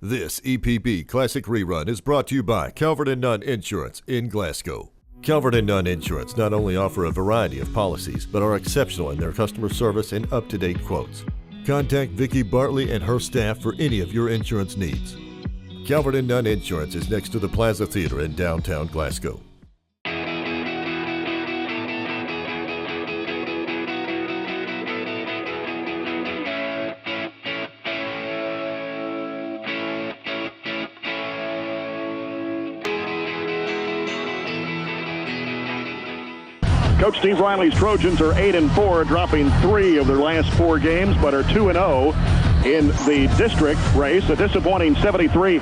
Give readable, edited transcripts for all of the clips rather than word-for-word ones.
This EPB Classic Rerun is brought to you by Calvert and Nunn Insurance in Glasgow. Calvert and Nunn Insurance not only offer a variety of policies, but are exceptional in their customer service and up-to-date quotes. Contact Vicki Bartley and her staff for any of your insurance needs. Calvert and Nunn Insurance is next to the Plaza Theater in downtown Glasgow. Coach Steve Riley's Trojans are 8-4, dropping 3 of their last 4 games, but are 2-0 in the district race. A disappointing 73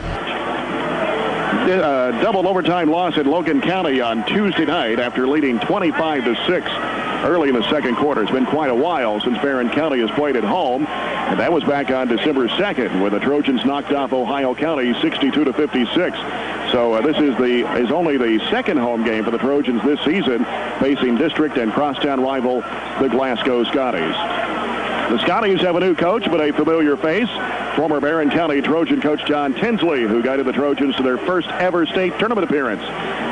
double overtime loss at Logan County on Tuesday night after leading 25-6 early in the second quarter. It's been quite a while since Barren County has played at home, and that was back on December 2nd when the Trojans knocked off Ohio County 62-56. So this is only the second home game for the Trojans this season, facing district and crosstown rival the Glasgow Scotties. The Scotties have a new coach, but a familiar face, former Barren County Trojan coach John Tinsley, who guided the Trojans to their first ever state tournament appearance.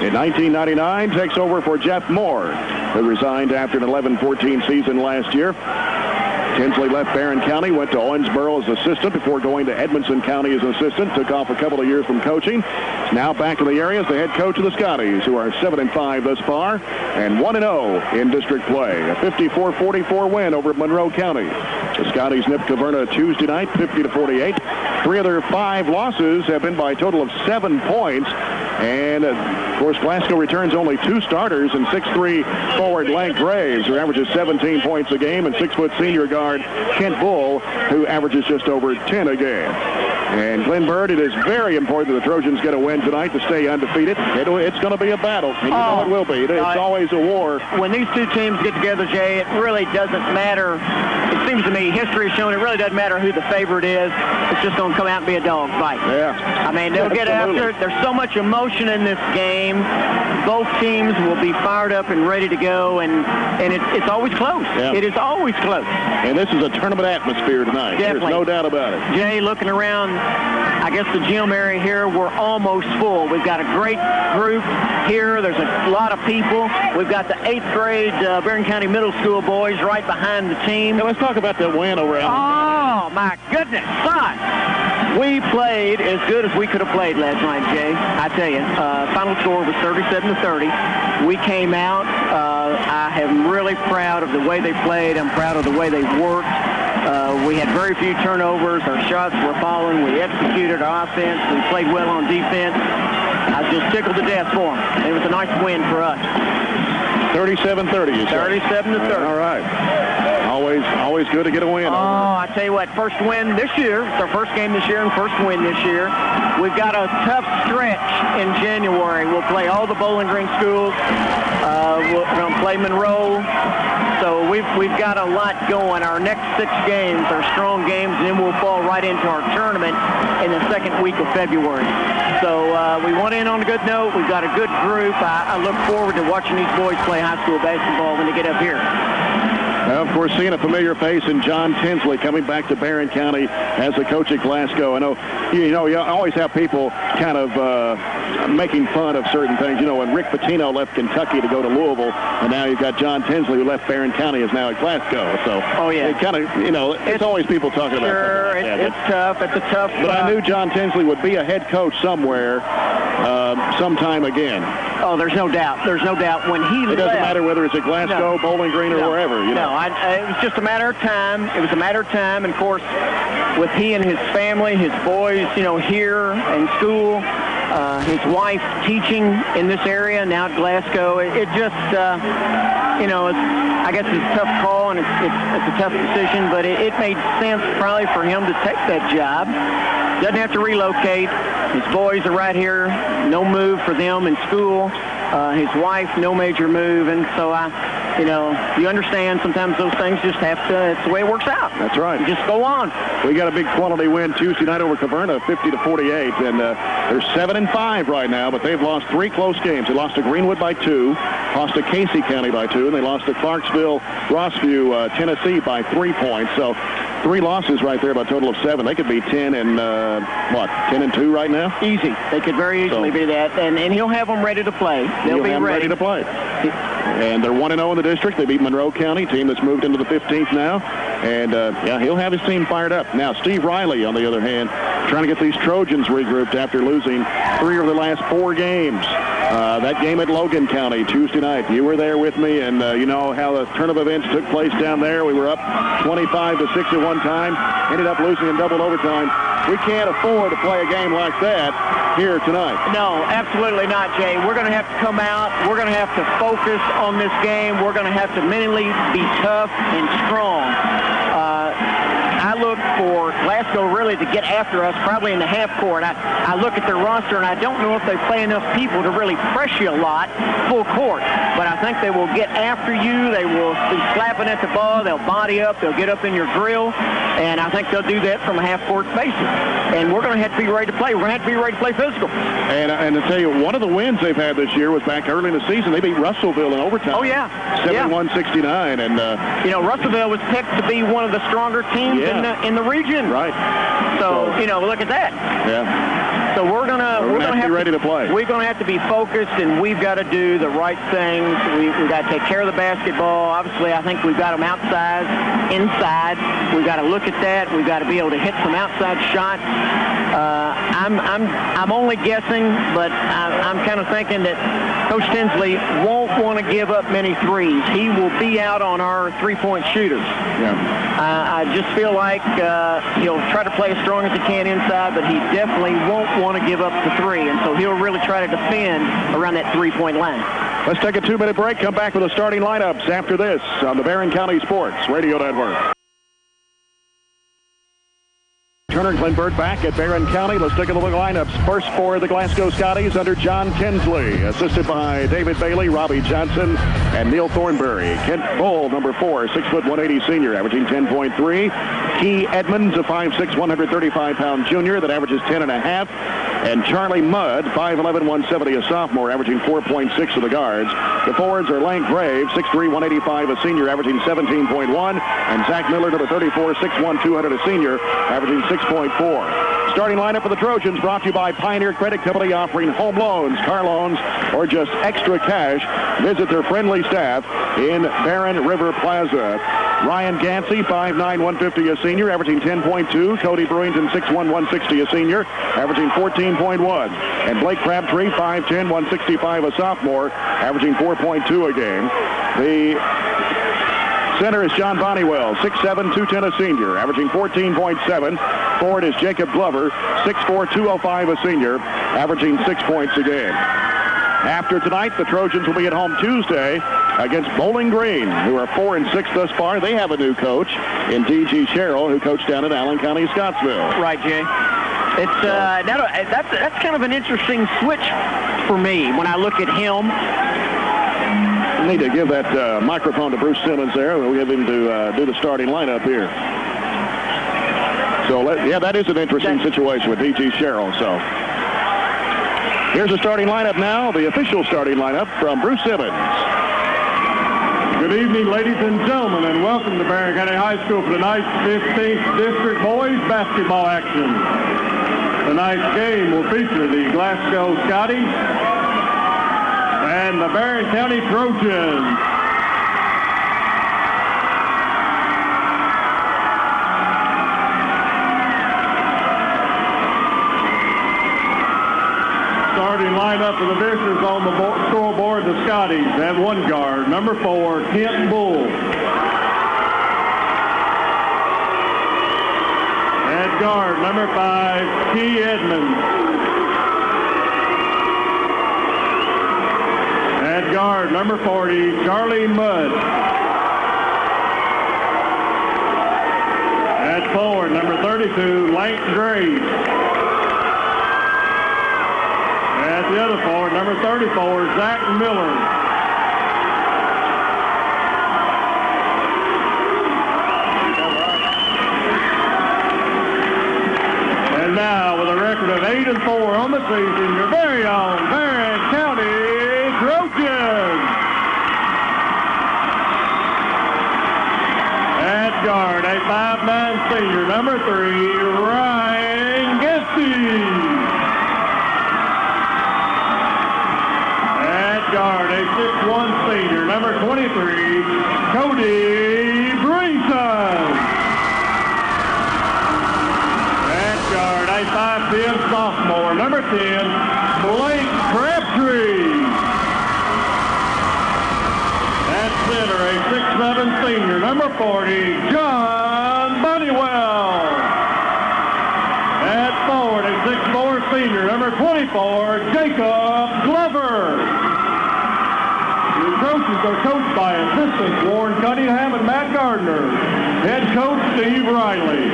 In 1999, takes over for Jeff Moore, who resigned after an 11-14 season last year. Tinsley left Barren County, went to Owensboro as assistant before going to Edmonson County as assistant. Took off a couple of years from coaching. Is now back in the area as the head coach of the Scotties, who are 7-5 thus far and 1-0 in district play. A 54-44 win over Monroe County. The Scotties nipped Caverna Tuesday night, 50-48. 3 of their 5 losses have been by a total of 7 points. And, of course, Glasgow returns only 2 starters and 6'3" forward Lank Graves, who averages 17 points a game, and 6-foot senior guard Kent Bull, who averages just over 10 a game. And Glenn Bird, it is very important that the Trojans get a win tonight to stay undefeated. It's going to be a battle. And you know it will be. It's always a war. When these two teams get together, Jay, it really doesn't matter. It seems to me, history has shown it really doesn't matter who the favorite is. It's just going to come out and be a dog fight. Yeah. I mean, they'll get after it. There's so much emotion in this game. Both teams will be fired up and ready to go, and it's always close. Yeah. It is always close. And this is a tournament atmosphere tonight. Definitely. There's no doubt about it. Jay, looking around, I guess the gym area here, we're almost full. We've got a great group here. There's a lot of people. We've got the 8th grade Barren County Middle School boys right behind the team. Now let's talk about that win over Oh, my goodness, son. We played as good as we could have played last night, Jay. I tell you, final score was 37-30. We came out. I am really proud of the way they played. I'm proud of the way they worked. We had very few turnovers. Our shots were falling. We executed our offense. We played well on defense. I was just tickled to death for them. It was a nice win for us. 37-30, you said. 37-30. All right. Always good to get a win. Oh, I tell you what, first win this year. It's our first game this year and first win this year. We've got a tough stretch in January. We'll play all the Bowling Green schools. We're going to play Monroe. So we've got a lot going. Our next 6 games are strong games, and then we'll fall right into our tournament in the second week of February. So we went in on a good note. We've got a good group. I look forward to watching these boys play high school basketball when they get up here. Of course, seeing a familiar face in John Tinsley coming back to Barren County as the coach at Glasgow. I know, you always have people kind of making fun of certain things. You know, when Rick Pitino left Kentucky to go to Louisville, and now you've got John Tinsley who left Barren County is now at Glasgow. So, it kind of, it's always people talking about sure, something like that. It's tough. It's a tough. But I knew John Tinsley would be a head coach somewhere, sometime again. Oh, there's no doubt. There's no doubt. When he left, it doesn't matter whether it's at Glasgow, Bowling Green, or wherever. It was just a matter of time. It was a matter of time. And, of course, with he and his family, his boys, here in school, his wife teaching in this area, now at Glasgow, it just, I guess it's a tough call and it's a tough decision, but it made sense probably for him to take that job. Doesn't have to relocate. His boys are right here. No move for them in school. His wife, no major move. And so, you understand sometimes those things just have to, it's the way it works out. That's right. You just go on. We got a big quality win Tuesday night over Caverna, 50-48. And they're 7-5 right now, but they've lost 3 close games. They lost to Greenwood by 2, lost to Casey County by 2, and they lost to Clarksville, Rossview, Tennessee by 3 points. So 3 losses right there by a total of 7. They could be 10 and 10-2 right now. Easy. They could very easily be that, and he'll have them ready to play. They'll be ready to play. And they're 1-0 in the district. They beat Monroe County, team that's moved into the 15th now. And he'll have his team fired up. Now Steve Riley, on the other hand, trying to get these Trojans regrouped after losing 3 of the last 4 games. That game at Logan County Tuesday night, you were there with me, and you know how the turn of events took place down there. We were up 25-6 at one time, ended up losing in double overtime. We can't afford to play a game like that here tonight. No, absolutely not, Jay. We're going to have to come out. We're going to have to focus on this game. We're going to have to mentally be tough and strong. I look for Glasgow really to get after us probably in the half court. I look at their roster, and I don't know if they play enough people to really press you a lot full court. But I think they will get after you. They will be slapping at the ball. They'll body up. They'll get up in your grill. And I think they'll do that from a half-court basis. And we're going to have to be ready to play. We're going to have to be ready to play physical. And to tell you, one of the wins they've had this year was back early in the season. They beat Russellville in overtime. Oh, yeah. 71-69. And you know, Russellville was picked to be one of the stronger teams in the region. Right. So, you know, look at that. Yeah. So we're gonna have to be ready to play. We're gonna have to be focused, and we've got to do the right things. We've got to take care of the basketball. Obviously, I think we've got them outside, inside. We've got to look at that. We've got to be able to hit some outside shots. I'm only guessing, but I'm kind of thinking that Coach Tinsley won't want to give up many threes. He will be out on our three-point shooters. Yeah. I just feel like he'll try to play as strong as he can inside, but he definitely won't want to give up the 3, and so he'll really try to defend around that 3-point line. Let's take a 2-minute break. Come back with the starting lineups after this on the Barren County Sports Radio Network. Turner and Glenbert back at Barren County. Let's take a look at the lineups. First for the Glasgow Scotties under John Tinsley, assisted by David Bailey, Robbie Johnson, and Neil Thornberry. Kent Bull, number 4, 6'1", 180 senior, averaging 10.3. Key Edmonds, a 5'6", 135-pound junior that averages 10.5. And Charlie Mudd, 5'11", 170, a sophomore, averaging 4.6 of the guards. The forwards are Lank Graves, 6'3", 185, a senior, averaging 17.1. And Zach Miller, number 34, 6'1", 200, a senior, averaging 6.4. Starting lineup for the Trojans brought to you by Pioneer Credit Company, offering home loans, car loans, or just extra cash. Visit their friendly staff in Barren River Plaza. Ryan Gansey, 5'9", 150, a senior, averaging 10.2. Cody Brewington, 6'1", 160, a senior, averaging 14.1. And Blake Crabtree, 5'10", 165, a sophomore, averaging 4.2 a game. The center is John Bonnywell, 6'7", 210, a senior, averaging 14.7. Forward is Jacob Glover, 6'4", 205, a senior, averaging 6 points a game. After tonight, the Trojans will be at home Tuesday against Bowling Green, who are 4-6 thus far. They have a new coach in D.G. Sherrill, who coached down at Allen County, Scottsville. Right, Jay. It's that's kind of an interesting switch for me when I look at him. We need to give that microphone to Bruce Simmons there. We'll give him to do the starting lineup here. So, that is an interesting situation with D.G. Sherrill. So, here's the starting lineup now, the official starting lineup from Bruce Simmons. Good evening, ladies and gentlemen, and welcome to Barren County High School for tonight's 15th District Boys Basketball action. Tonight's game will feature the Glasgow Scotties and the Barren County Trojans. Starting lineup for the visitors on the scoreboard, the Scotties have one guard, number 4, Kent Bull. At guard, number 5, Key Edmonds. At guard, number 40, Charlie Mudd. At forward, number 32, Lank Graves. At the other forward, number 34, Zach Miller. And now, with a record of 8-4 on the season, your very own Barren County Trojans. At guard, a 5'9" number 3, Ryan Gesty. At guard, a 6'1" senior, number 23, Cody Brinson. At guard, a 5'10" sophomore, number 10, Blake Crabtree. At center, a 6'7" senior, number 40, John Bunnywell. At forward, a 6'4" senior, number 24, Jacob Glover. The coaches are coached by assistants Warren Cunningham and Matt Gardner. Head coach Steve Riley.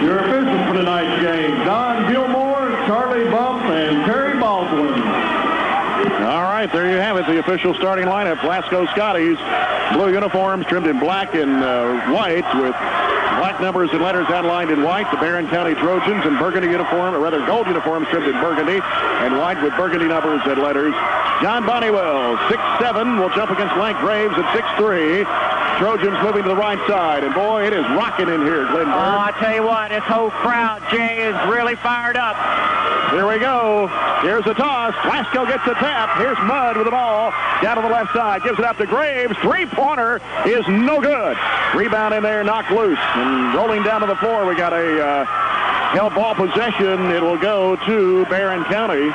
Your officials for tonight's game, Don Gilmore, Charlie Bump, and Terry Baldwin. All right, there you have it, the official starting lineup. Glasgow Scotties, blue uniforms trimmed in black and white with black numbers and letters outlined in white. The Barren County Trojans in burgundy uniform, or rather gold uniforms trimmed in burgundy and white with burgundy numbers and letters. John Bonnewell, 6'7", will jump against Lank Graves at 6'3". Trojans moving to the right side, and boy, it is rocking in here, Glenn. Oh, I tell you what, this whole crowd, Jay, is really fired up. Here we go. Here's the toss. Glasgow gets the tap. Here's Mudd with the ball. Down to the left side. Gives it up to Graves. Three-pointer is no good. Rebound in there, knocked loose. And rolling down to the floor, we got a held ball possession. It will go to Barren County.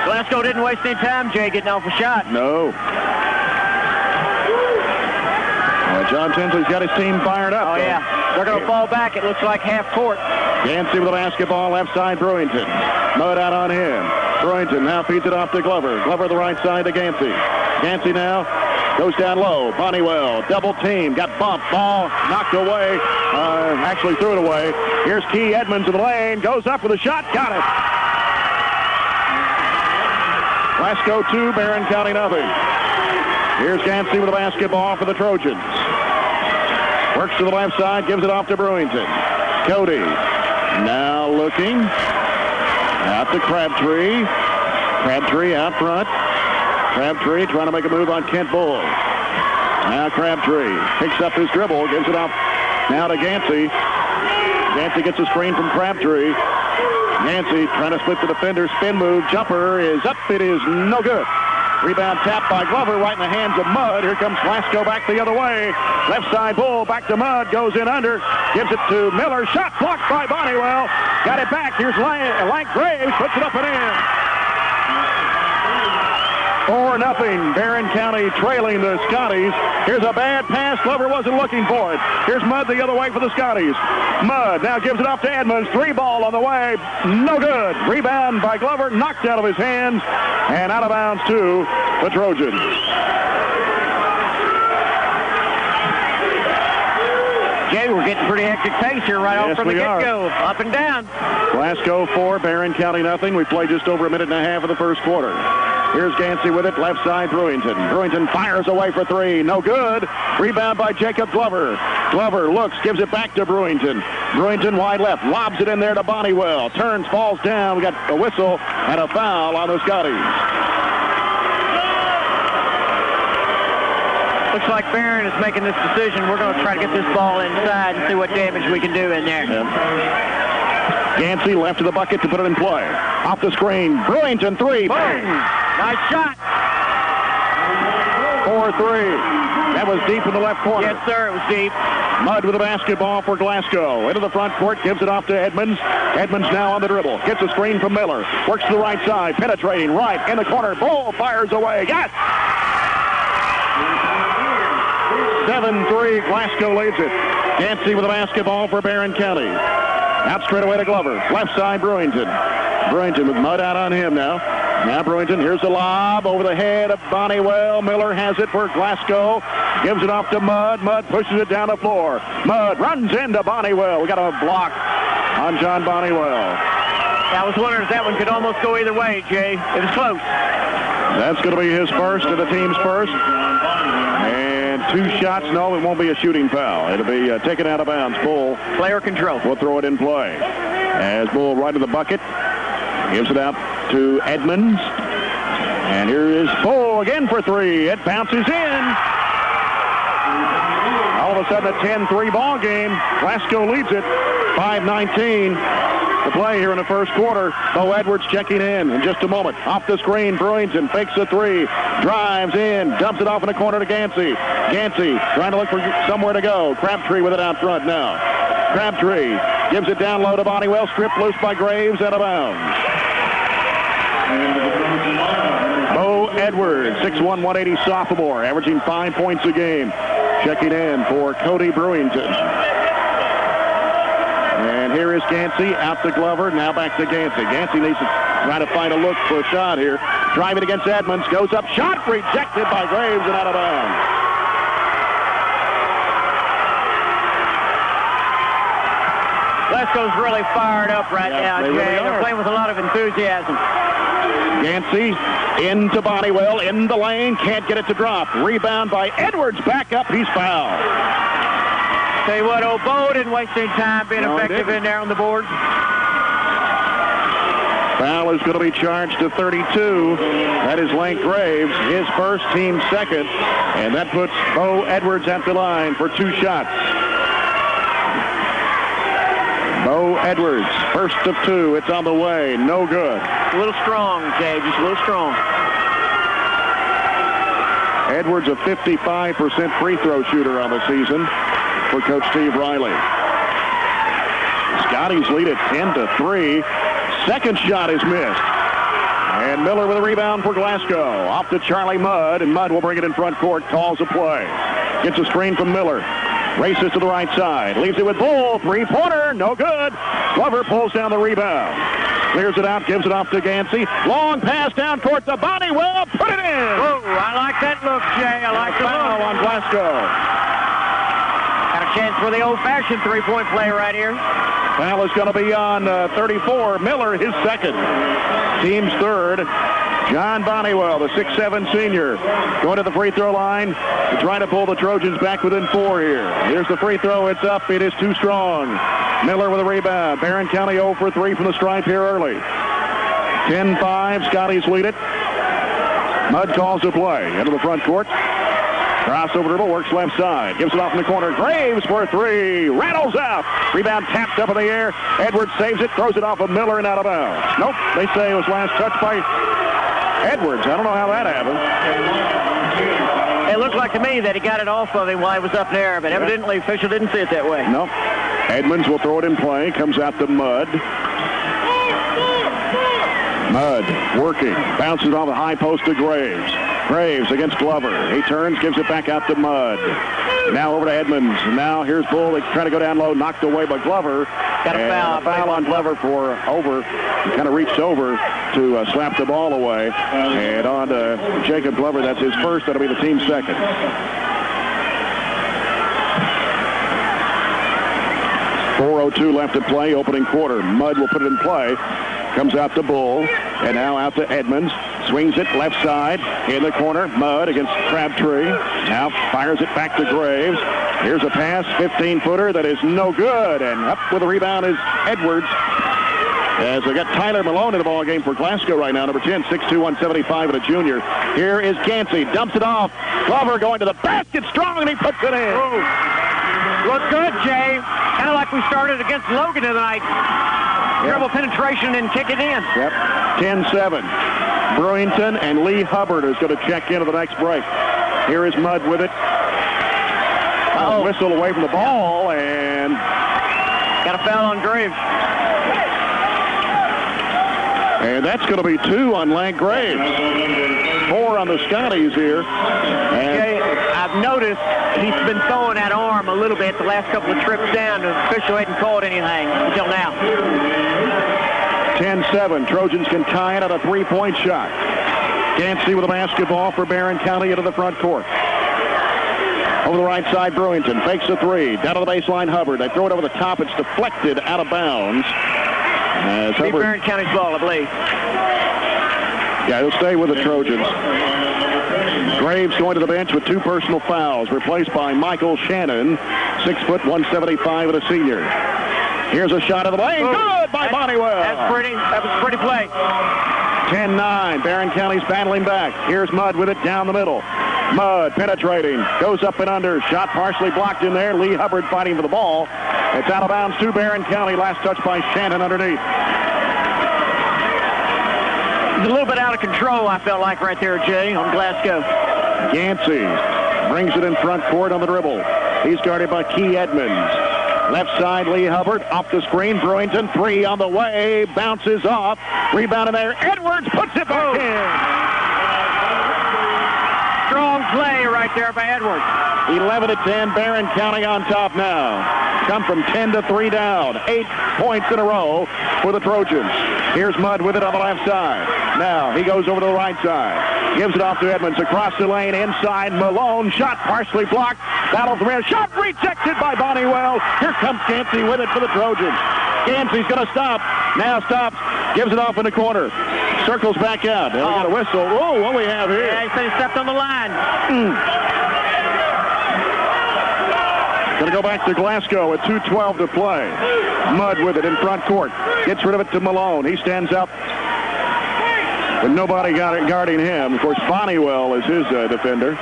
Glasgow didn't waste any time, Jay, getting off a shot. No. John Tinsley's got his team fired up. Oh, yeah. They're going to fall back. It looks like half court. Yancey with the basketball, left side, Brewington. Mudd out on him. Brewington now feeds it off to Glover. Glover the right side to Yancey. Yancey now goes down low. Bonnewell, double team, got bumped. Ball knocked away. Actually threw it away. Here's Key Edmonds in the lane. Goes up with a shot. Got it. Glasgow 2, Barren County nothing. Here's Yancey with the basketball for the Trojans. Works to the left side, gives it off to Brewington. Cody now looking out to Crabtree. Crabtree out front. Crabtree trying to make a move on Kent Bull. Now Crabtree picks up his dribble, gives it off now to Yancey. Yancey gets a screen from Crabtree. Yancey trying to split the defender. Spin move. Jumper is up. It is no good. Rebound tap by Glover right in the hands of Mudd. Here comes Glasgow back the other way. Left side Bull back to Mudd. Goes in under. Gives it to Miller. Shot blocked by Bonnewell. Got it back. Here's Lank Graves. Puts it up and in. 4-0. Barren County trailing the Scotties. Here's a bad pass. Glover wasn't looking for it. Here's Mudd the other way for the Scotties. Mudd now gives it off to Edmonds. 3-ball on the way. No good. Rebound by Glover. Knocked out of his hands. And out of bounds to the Trojans. Jay, we're getting pretty hectic pace here right off from the get-go. Up and down. Glasgow 4, Barren County nothing. We played just over a minute and a half of the first quarter. Here's Yancey with it, left side Brewington. Brewington fires away for three, no good. Rebound by Jacob Glover. Glover looks, gives it back to Brewington. Brewington wide left, lobs it in there to Bonnewell. Turns, falls down. We got a whistle and a foul on the Scotties. Looks like Barren is making this decision. We're going to try to get this ball inside and see what damage we can do in there. Yep. Yancey left to the bucket to put it in play. Off the screen, Brewington three. Bang! Nice shot. 4-3. That was deep in the left corner. Yes, sir, it was deep. Mudd with the basketball for Glasgow. Into the front court, gives it off to Edmonds. Edmonds now on the dribble. Gets a screen from Miller. Works to the right side, penetrating right in the corner. Bull fires away. Yes! 7-3, Glasgow leads it. Yancey with the basketball for Barren County. Out straight away to Glover. Left side, Brewington. Brewington with Mudd out on him now. Now Brewington, here's the lob over the head of Bonnewell. Miller has it for Glasgow. Gives it off to Mudd. Mudd pushes it down the floor. Mudd runs into Bonnewell. We got a block on John Bonnewell. I was wondering if that one could almost go either way, Jay. It was close. That's going to be his first and the team's first. And two shots. No, it won't be a shooting foul. It'll be taken out of bounds. Bull. Player control. We'll throw it in play. As Bull right to the bucket. Gives it out to Edmonds. And here is Bull again for three. It bounces in. All of of a sudden a 10-3 ball game. Glasgow leads it 5:19 to play here in the first quarter. Bo Edwards checking in just a moment. Off the screen, Brewington fakes a three, drives in, dumps it off in the corner to Gansey. Gansey trying to look for somewhere to go. Crabtree with it out front now. Crabtree gives it down low to Bodywell, stripped loose by Graves, out of bounds. Bo Edwards, 6'1", 180 sophomore, averaging 5 points a game. Checking in for Cody Brewington. And here is Gansey, out to Glover, now back to Gansey. Gansey needs to try to find a look for a shot here. Driving against Edmonds, goes up, shot rejected by Graves and out of bounds. Glasgow's really fired up right now, Jay. Really They're playing with a lot of enthusiasm. Gansey into Bodywell, in the lane, can't get it to drop. Rebound by Edwards, back up, he's fouled. Tell you what, old Bo didn't waste any time being effective in there on the board. Foul is going to be charged to 32. That is Link Graves, his first, team second. And that puts Bo Edwards at the line for 2 shots. Bo Edwards, first of 2. It's on the way. No good. A little strong, Jay. Just a little strong. Edwards, a 55% free throw shooter on the season for Coach Steve Riley. Scotties lead at 10-3. Second shot is missed. And Miller with a rebound for Glasgow. Off to Charlie Mudd, and Mudd will bring it in front court. Calls a play. Gets a screen from Miller. Races to the right side. Leaves it with Bull. Three-pointer. No good. Glover pulls down the rebound. Clears it out. Gives it off to Gansey. Long pass down court to Bodywell. Put it in. Oh, I like that look, Jay. I like the foul look. on Glasgow. Got a chance for the old-fashioned three-point play right here. Foul is going to be on 34. Miller, his second. Team's third. John Bodywell, the 6'7" senior, going to the free throw line to try to pull the Trojans back within 4 here. Here's the free throw. It's up. It is too strong. Miller with a rebound. Barren County 0 for 3 from the stripe here early. 10-5. Scotties lead it. Mudd calls the play into the front court. Crossover dribble, works left side. Gives it off in the corner. Graves for 3. Rattles out. Rebound tapped up in the air. Edwards saves it, throws it off of Miller and out of bounds. Nope, they say it was last touched by Edwards. I don't know how that happened. It looked like to me that he got it off of him while he was up there, but evidently the official didn't see it that way. Nope. Edmonds will throw it in play. Comes out to Mudd. Mudd working. Bounces off the high post to Graves. Graves against Glover. He turns, gives it back out to Mudd. Now over to Edmonds. Now here's Bull. They try to go down low, knocked away by Glover. Got a foul. A foul on Glover for over. He kind of reached over to slap the ball away. And on to Jacob Glover. That's his first. That'll be the team's second. .402 left to play, opening quarter. Mudd will put it in play. Comes out to Bull, and now out to Edmonds. Swings it left side in the corner. Mudd against Crabtree. Now fires it back to Graves. Here's a pass, 15-footer that is no good. And up with the rebound is Edwards. As they got Tyler Malone in the ball game for Glasgow right now, number 10, 6'2", 175, and a junior. Here is Gansey, dumps it off. Glover going to the basket, strong, and he puts it in. Ooh. Look good, Jay. Kind of like we started against Logan tonight. Dribble penetration and kick it in. Yep. 10-7. Brewington and Lee Hubbard is going to check into the next break. Here is Mudd with it. Whistle away from the ball, and got a foul on Graves. And that's going to be 2 on Lank Graves. 4 on the Scotties here. And I've noticed he's been throwing that arm a little bit the last couple of trips down. The official hadn't called anything until now. 10-7. Trojans can tie it on a three-point shot. Gansey with a basketball for Barren County into the front court. Over the right side, Brewington fakes a 3. Down to the baseline, Hubbard. They throw it over the top. It's deflected out of bounds. As Hubbard, Barren County's ball, I believe. Yeah, he'll stay with the Trojans. Graves going to the bench with 2 personal fouls, replaced by Michael Shannon, 6', 175, and a senior. Here's a shot of the lane. Good by Bodywell. That was pretty play. 10-9. Barren County's battling back. Here's Mudd with it down the middle. Mudd penetrating, goes up and under, shot partially blocked in there. Lee Hubbard fighting for the ball. It's out of bounds to Barren County. Last touch by Shannon underneath. It's a little bit out of control, I felt like right there, Jay, on Glasgow. Yancey brings it in front court on the dribble. He's guarded by Key Edmonds. Left side, Lee Hubbard off the screen. Brewington, 3 on the way, bounces off. Rebound in there. Edwards puts it back in. Strong play right there by Edwards. 11-10, Barren County on top now. Come from 10-3 down. 8 points in a row for the Trojans. Here's Mudd with it on the left side. Now he goes over to the right side. Gives it off to Edmonds across the lane inside. Malone, shot partially blocked. Battle for the rim. Shot rejected by Bonnywell. Here comes Gansey with it for the Trojans. Gansey's going to stop. Now stops. Gives it off in the corner. Circles back out. Now we got a whistle. Oh, what we have here? Yeah, he said he stepped on the line. Going to go back to Glasgow with 2:12 to play. Mudd with it in front court. Gets rid of it to Malone. He stands up with nobody guarding him. Of course, Bonnywell is his defender.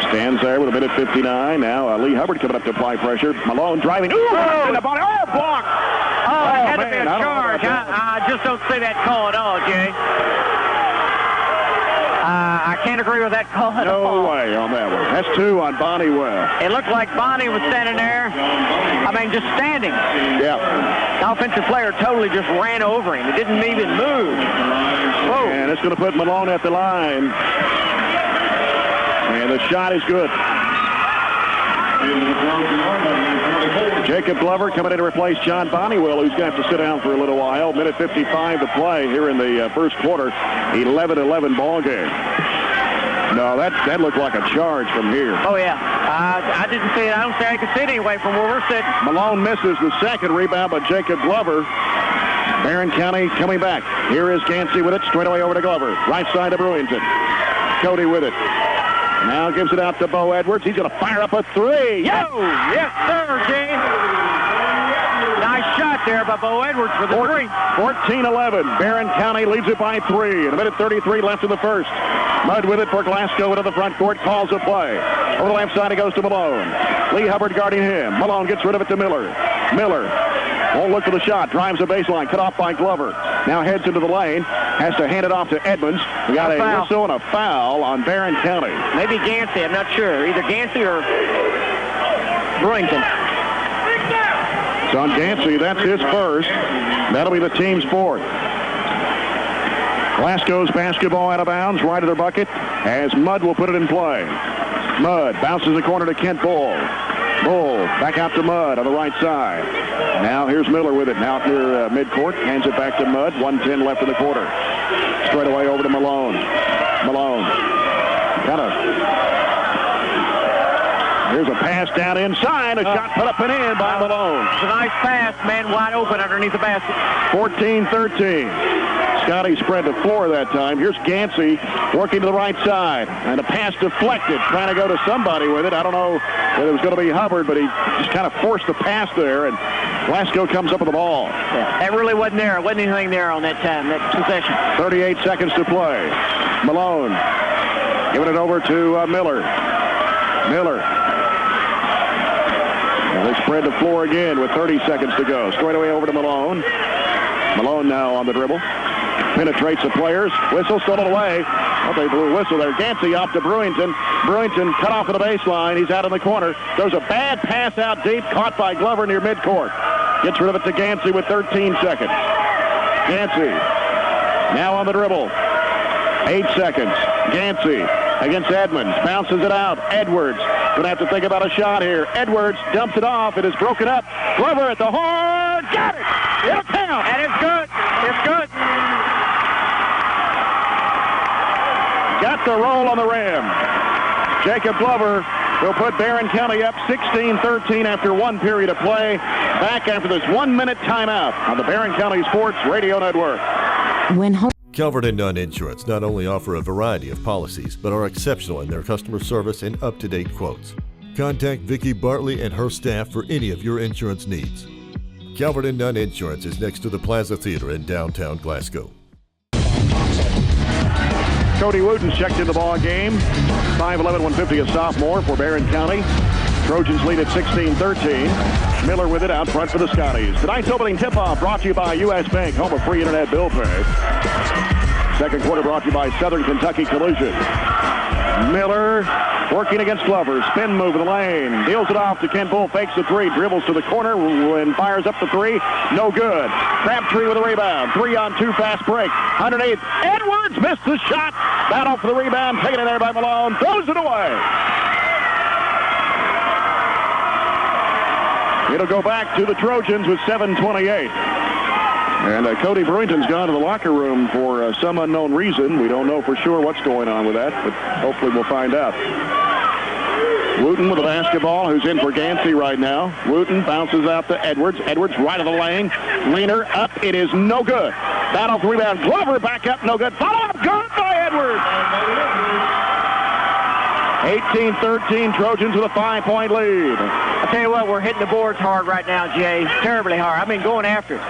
Stands there with a minute 59. Now Lee Hubbard coming up to apply pressure. Malone driving. Ooh! Blocked. Oh, it had to be a charge. I just don't see that call at all, Jay. I can't agree with that call at all. No way on that one. That's 2 on Bonnywell. It looked like Bonnie was standing there. I mean, just standing. Yeah. The offensive player totally just ran over him. It didn't even move. Whoa. And it's going to put Malone at the line. And the shot is good. Jacob Glover coming in to replace John Bonnywell, who's going to have to sit down for a little while. Minute 55 to play here in the first quarter. 11-11 ball game. No, that looked like a charge from here. Oh, yeah. I didn't see it. I don't think I could see it anyway from where we're sitting. Malone misses the second rebound by Jacob Glover. Barren County coming back. Here is Gansey with it. Straight away over to Glover. Right side to Brewington. Cody with it. Now gives it out to Bo Edwards. He's going to fire up a 3. Yo! Yes, sir, Jay. Nice shot there by Bo Edwards for the 3. 14-11. Barren County leads it by 3. And a minute 33 left in the first. Mudd with it for Glasgow into the front court. Calls a play. Over the left side, it goes to Malone. Lee Hubbard guarding him. Malone gets rid of it to Miller. Miller won't look for the shot. Drives the baseline. Cut off by Glover. Now heads into the lane. Has to hand it off to Edmonds. We got a whistle and a foul on Barren County. Maybe Gansey. I'm not sure. Either Gansey or Brewington. It's on Gansey. That's his first. That'll be the team's fourth. Glasgow's basketball out of bounds, right of their bucket, as Mudd will put it in play. Mudd bounces the corner to Kent Bull. Bull back out to Mudd on the right side. Now here's Miller with it. Now near midcourt. Hands it back to Mudd. 1:10 left in the quarter. Straight away over to Malone. Malone. Here's a pass down inside. A shot put up and in by Malone. It's a nice pass. Man wide open underneath the basket. 14-13. Scotty spread the floor that time. Here's Gansey working to the right side. And the pass deflected, trying to go to somebody with it. I don't know whether it was going to be Hubbard, but he just kind of forced the pass there. And Glasgow comes up with the ball. Yeah, that really wasn't there. There wasn't anything there on that time, that possession. 38 seconds to play. Malone giving it over to Miller. Miller. And they spread the floor again with 30 seconds to go. Straight away over to Malone. Malone now on the dribble. Penetrates the players. Whistle stolen away. Oh, they blew a whistle there. Gansey off to Brewington. Brewington cut off at the baseline. He's out in the corner. There's a bad pass out deep, caught by Glover near midcourt. Gets rid of it to Gansey with 13 seconds. Gansey now on the dribble. 8 seconds. Gansey against Edmonds. Bounces it out. Edwards going to have to think about a shot here. Edwards dumps it off. It is broken up. Glover at the horn. Got it. It'll count. And it's good. It's good. Got the roll on the rim. Jacob Glover will put Barren County up 16-13 after one period of play. Back after this 1-minute timeout on the Barren County Sports Radio Network. Calvert and Nunn Insurance not only offer a variety of policies, but are exceptional in their customer service and up-to-date quotes. Contact Vicki Bartley and her staff for any of your insurance needs. Calvert and Nunn Insurance is next to the Plaza Theater in downtown Glasgow. Cody Wooten's checked into the ball game. 5'11", 150, a sophomore for Barren County. Trojans lead at 16-13. Miller with it out front for the Scotties. Tonight's opening tip-off brought to you by U.S. Bank, home of free internet bill pay. Second quarter brought to you by Southern Kentucky Collision. Miller working against Glover. Spin move in the lane. Deals it off to Kent Bull. Fakes the three. Dribbles to the corner and fires up the three. No good. Crabtree with a rebound. 3-on-2 fast break. Underneath. Edwards missed the shot. Battle for the rebound. Taken in there by Malone. Throws it away. It'll go back to the Trojans with 7:28. And Cody Brewington's gone to the locker room for some unknown reason. We don't know for sure what's going on with that, but hopefully we'll find out. Wooten with the basketball, who's in for Gansey right now. Wooten bounces out to Edwards. Edwards right of the lane. Leaner up. It is no good. Battle for rebound. Glover back up. No good. Follow up. Good by Edwards. 18-13. Trojans with a 5-point lead. I tell you what, we're hitting the boards hard right now, Jay. Terribly hard. I mean, going after it.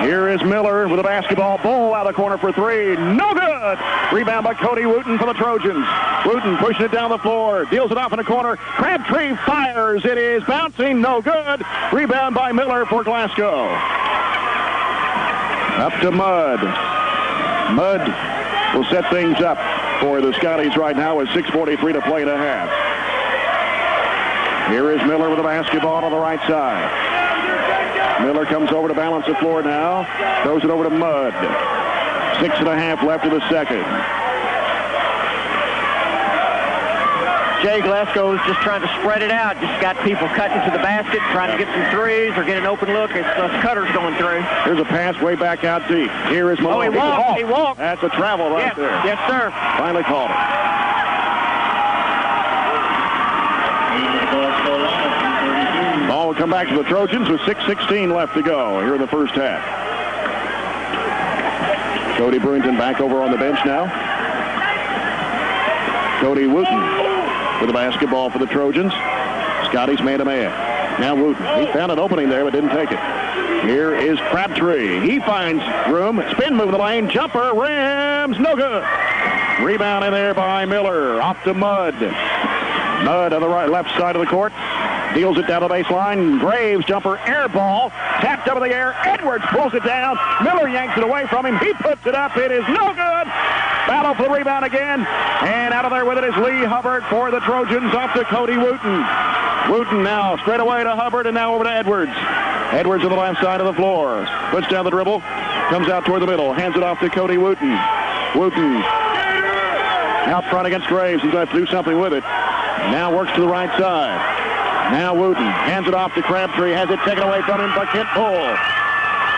Here is Miller with a basketball. Bull out of the corner for three. No good. Rebound by Cody Wooten for the Trojans. Wooten pushing it down the floor. Deals it off in the corner. Crabtree fires. It is bouncing. No good. Rebound by Miller for Glasgow. Up to Mudd. Mudd will set things up for the Scotties right now with 6:43 to play and a half. Here is Miller with the basketball on the right side. Miller comes over to balance the floor now. Throws it over to Mudd. 6.5 left of the second. Jay, Glasgow's just trying to spread it out. Just got people cutting to the basket, trying to get some threes or get an open look. It's cutters going through. Here's a pass way back out deep. Here is Malone. Oh, he walked. He walked. That's a travel right there. Yes, sir. Finally called it. Ball will come back to the Trojans with 6:16 left to go here in the first half. Cody Brewington back over on the bench now. Cody Wooten with the basketball for the Trojans. Scotty's man-to-man. Now Wooten. He found an opening there but didn't take it. Here is Crabtree. He finds room. Spin move in the lane. Jumper. Rims. No good. Rebound in there by Miller. Off to Mudd. Mudd on the left side of the court. Deals it down the baseline. Graves jumper air ball. Tapped up in the air. Edwards pulls it down. Miller yanks it away from him. He puts it up. It is no good. Battle for the rebound again. And out of there with it is Lee Hubbard for the Trojans. Off to Cody Wooten. Wooten now straight away to Hubbard and now over to Edwards. Edwards on the left side of the floor. Puts down the dribble. Comes out toward the middle. Hands it off to Cody Wooten. Wooten out front against Graves. He's going to have to do something with it. Now works to the right side. Now Wooten hands it off to Crabtree. Has it taken away from him by Kent Bull.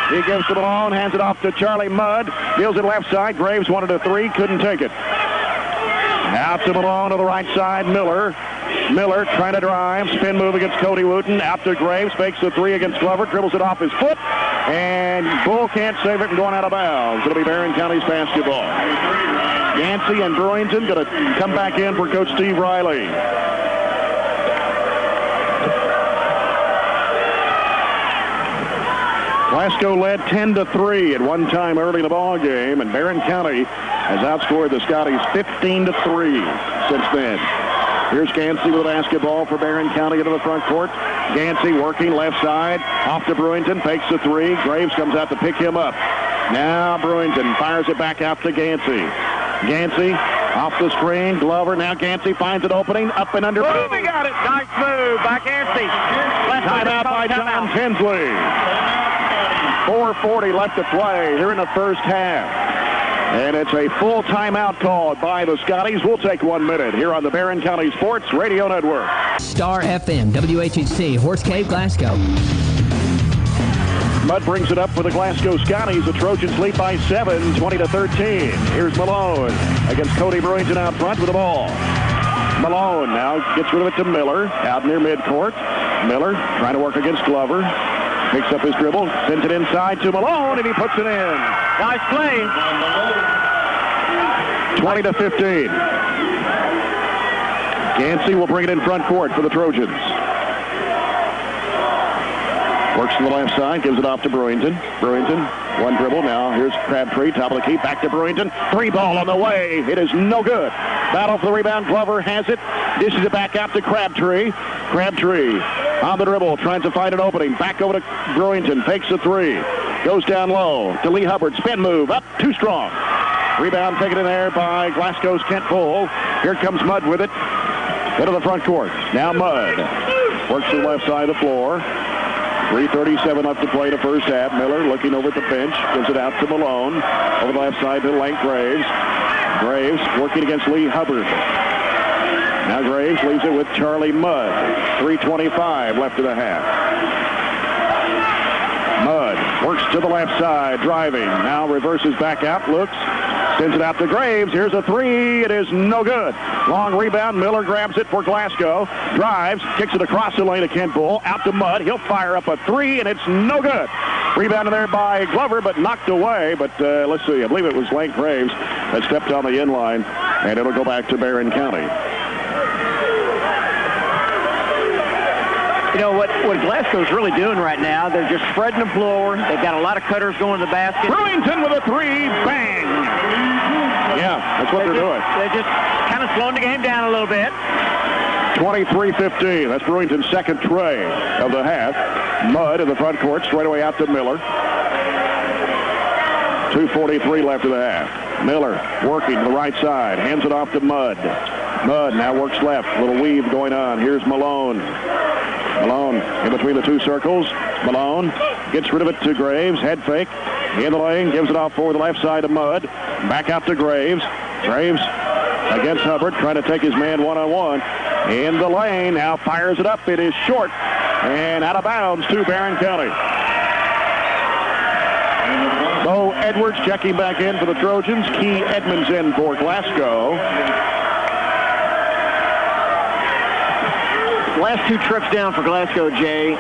He gives to Malone. Hands it off to Charlie Mudd. Deals it left side. Graves wanted a three. Couldn't take it. Out to Malone to the right side. Miller. Miller trying to drive. Spin move against Cody Wooten. Out to Graves. Fakes the three against Glover. Dribbles it off his foot. And Bull can't save it from going out of bounds. It'll be Barren County's basketball. Yancey and Brewington going to come back in for Coach Steve Riley. Glasgow led 10-3 at one time early in the ball game, and Barren County has outscored the Scotties 15-3 since then. Here's Gansey with a basketball for Barren County into the front court. Gansey working left side, off to Brewington, fakes the three. Graves comes out to pick him up. Now Brewington fires it back out to Gansey. Gansey off the screen. Glover. Now Gansey finds an opening. Up and under. Boom! He got it. Nice move by Gansey. Timeout by John Tinsley. 4:40 left to play here in the first half. And it's a full timeout called by the Scotties. We'll take 1 minute here on the Barren County Sports Radio Network. Star FM, WHHC, Horse Cave, Glasgow. Mudd brings it up for the Glasgow Scotties. The Trojans lead by 7, 20-13. Here's Malone against Cody Brewington out front with the ball. Malone now gets rid of it to Miller out near midcourt. Miller trying to work against Glover. Picks up his dribble, sends it inside to Malone, and he puts it in. Nice play. 20-15. Gansey will bring it in front court for the Trojans. Works to the left side, gives it off to Brewington. Brewington, one dribble. Now here's Crabtree, top of the key, back to Brewington. 3 ball on the way. It is no good. Battle for the rebound. Glover has it. Dishes it back out to Crabtree. Crabtree on the dribble, trying to find an opening. Back over to Brewington, takes the 3. Goes down low to Lee Hubbard. Spin move, up, too strong. Rebound taken in there by Glasgow's Kent Bull. Here comes Mudd with it. Into the front court. Now Mudd works to the left side of the floor. 3:37 left to play the first half. Miller looking over at the bench. Gives it out to Malone. Over the left side to Lane Graves. Graves working against Lee Hubbard. Now Graves leaves it with Charlie Mudd. 3:25 left in the half. Mudd works to the left side, driving. Now reverses back out, looks. Sends it out to Graves. Here's a 3. It is no good. Long rebound. Miller grabs it for Glasgow. Drives. Kicks it across the lane to Kent Bull. Out to Mudd. He'll fire up a 3, and it's no good. Rebounded there by Glover, but knocked away. But let's see. I believe it was Lane Graves that stepped on the inline, and it'll go back to Barren County. You know what Glasgow's really doing right now, they're just spreading the floor. They've got a lot of cutters going to the basket. Brewington with a 3. Bang! Yeah, that's what they're doing. They're just kind of slowing the game down a little bit. 23-15. That's Brewington's second tray of the half. Mudd in the front court, straight away out to Miller. 2:43 left of the half. Miller working to the right side. Hands it off to Mudd. Mudd now works left. Little weave going on. Here's Malone. Malone in between the two circles. Malone gets rid of it to Graves. Head fake. In the lane. Gives it off for the left side of Mudd. Back out to Graves. Graves against Hubbard. Trying to take his man one-on-one. In the lane. Now fires it up. It is short. And out of bounds to Barren County. Bo Edwards checking back in for the Trojans. Key Edmonds in for Glasgow. Last 2 trips down for Glasgow, Jay.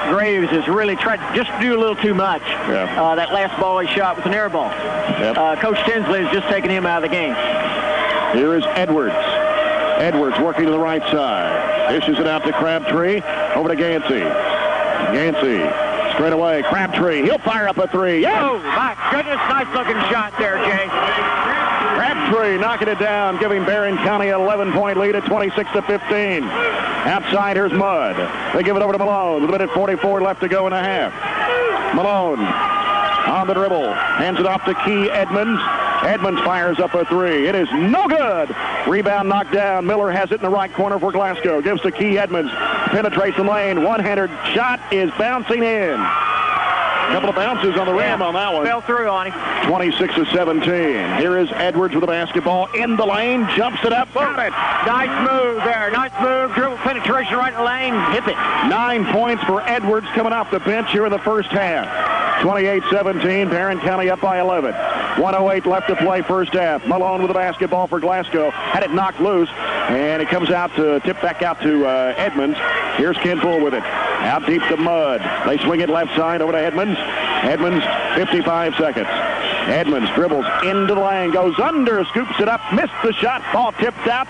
Graves has really tried to just do a little too much. Yeah. That last ball he shot was an air ball. Yep. Coach Tinsley has just taken him out of the game. Here is Edwards. Edwards working to the right side. Dishes it out to Crabtree. Over to Gansey. Gansey straight away. Crabtree. He'll fire up a 3. Yes! Oh, my goodness. Nice looking shot there, Jay. Crabtree knocking it down, giving Barren County an 11-point lead at 26-15. Outside, here's Mudd. They give it over to Malone. With a minute 44 left to go in a half. Malone on the dribble. Hands it off to Key Edmonds. Edmonds fires up a 3. It is no good. Rebound knocked down. Miller has it in the right corner for Glasgow. Gives to Key Edmonds. Penetrates the lane. One-handed shot is bouncing in. A couple of bounces on the rim on that one. Fell through on him. 26-17. Here is Edwards with the basketball in the lane. Jumps it up. Got it. Nice move there. Nice move. Dribble penetration right in the lane. Hip it. 9 points for Edwards coming off the bench here in the first half. 28-17. Barren County up by 11. 1:08 left to play first half. Malone with the basketball for Glasgow. Had it knocked loose. And it comes out to tip back out to Edmonds. Here's Ken Poole with it. Out deep to Mudd. They swing it left side over to Edmonds. Edmonds, 55 seconds. Edmonds dribbles into the lane, goes under, scoops it up, missed the shot, ball tipped out,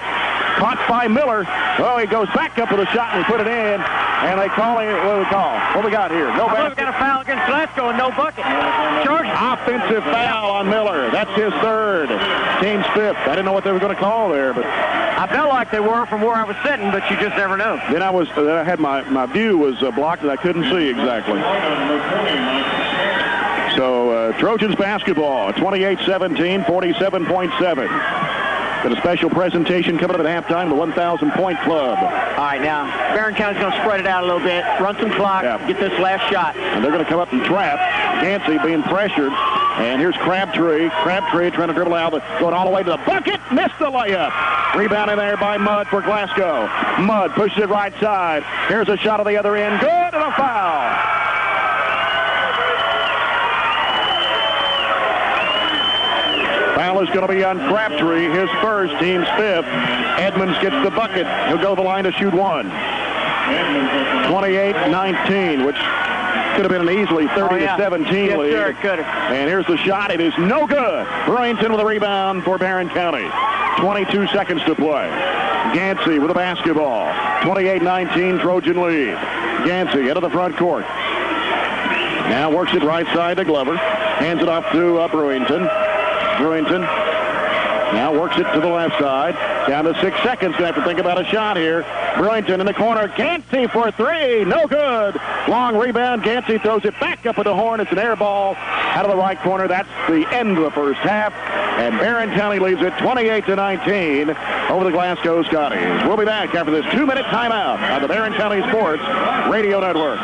caught by Miller. Oh, he goes back up with a shot and put it in. And they call him, what do we call? What do we got here? No basket. We've got a foul against Glasgow and no bucket. Charge. Offensive foul on Miller. That's his third. Team's fifth. I didn't know what they were going to call there, but I felt like they were from where I was sitting, but you just never know. Then I had my view was blocked and I couldn't see exactly. So Trojans basketball, 28-17, 47.7. Got a special presentation coming up at halftime, the 1,000-point club. All right, now, Barren County's going to spread it out a little bit, run some clock, get this last shot. And they're going to come up and trap. Gansey being pressured. And here's Crabtree. Crabtree trying to dribble out, going all the way to the bucket. Missed the layup. Rebounded there by Mudd for Glasgow. Mudd pushes it right side. Here's a shot at the other end. Good, and a foul. Foul is going to be on Crabtree, his first, team's fifth. Edmonds gets the bucket. He'll go to the line to shoot one. 28-19, which could have been an easily 30-17 lead. Sure, it could have. And here's the shot. It is no good. Brewington with a rebound for Barren County. 22 seconds to play. Gansey with the basketball. 28-19, Trojan lead. Gansey into the front court. Now works it right side to Glover. Hands it off to Brewington. Brewington now works it to the left side. Down to 6 seconds. Going to have to think about a shot here. Brewington in the corner. Gansey for 3. No good. Long rebound. Gansey throws it back up at the horn. It's an air ball out of the right corner. That's the end of the first half. And Barren County leads it 28-19 over the Glasgow Scotties. We'll be back after this 2-minute timeout on the Barren County Sports Radio Network.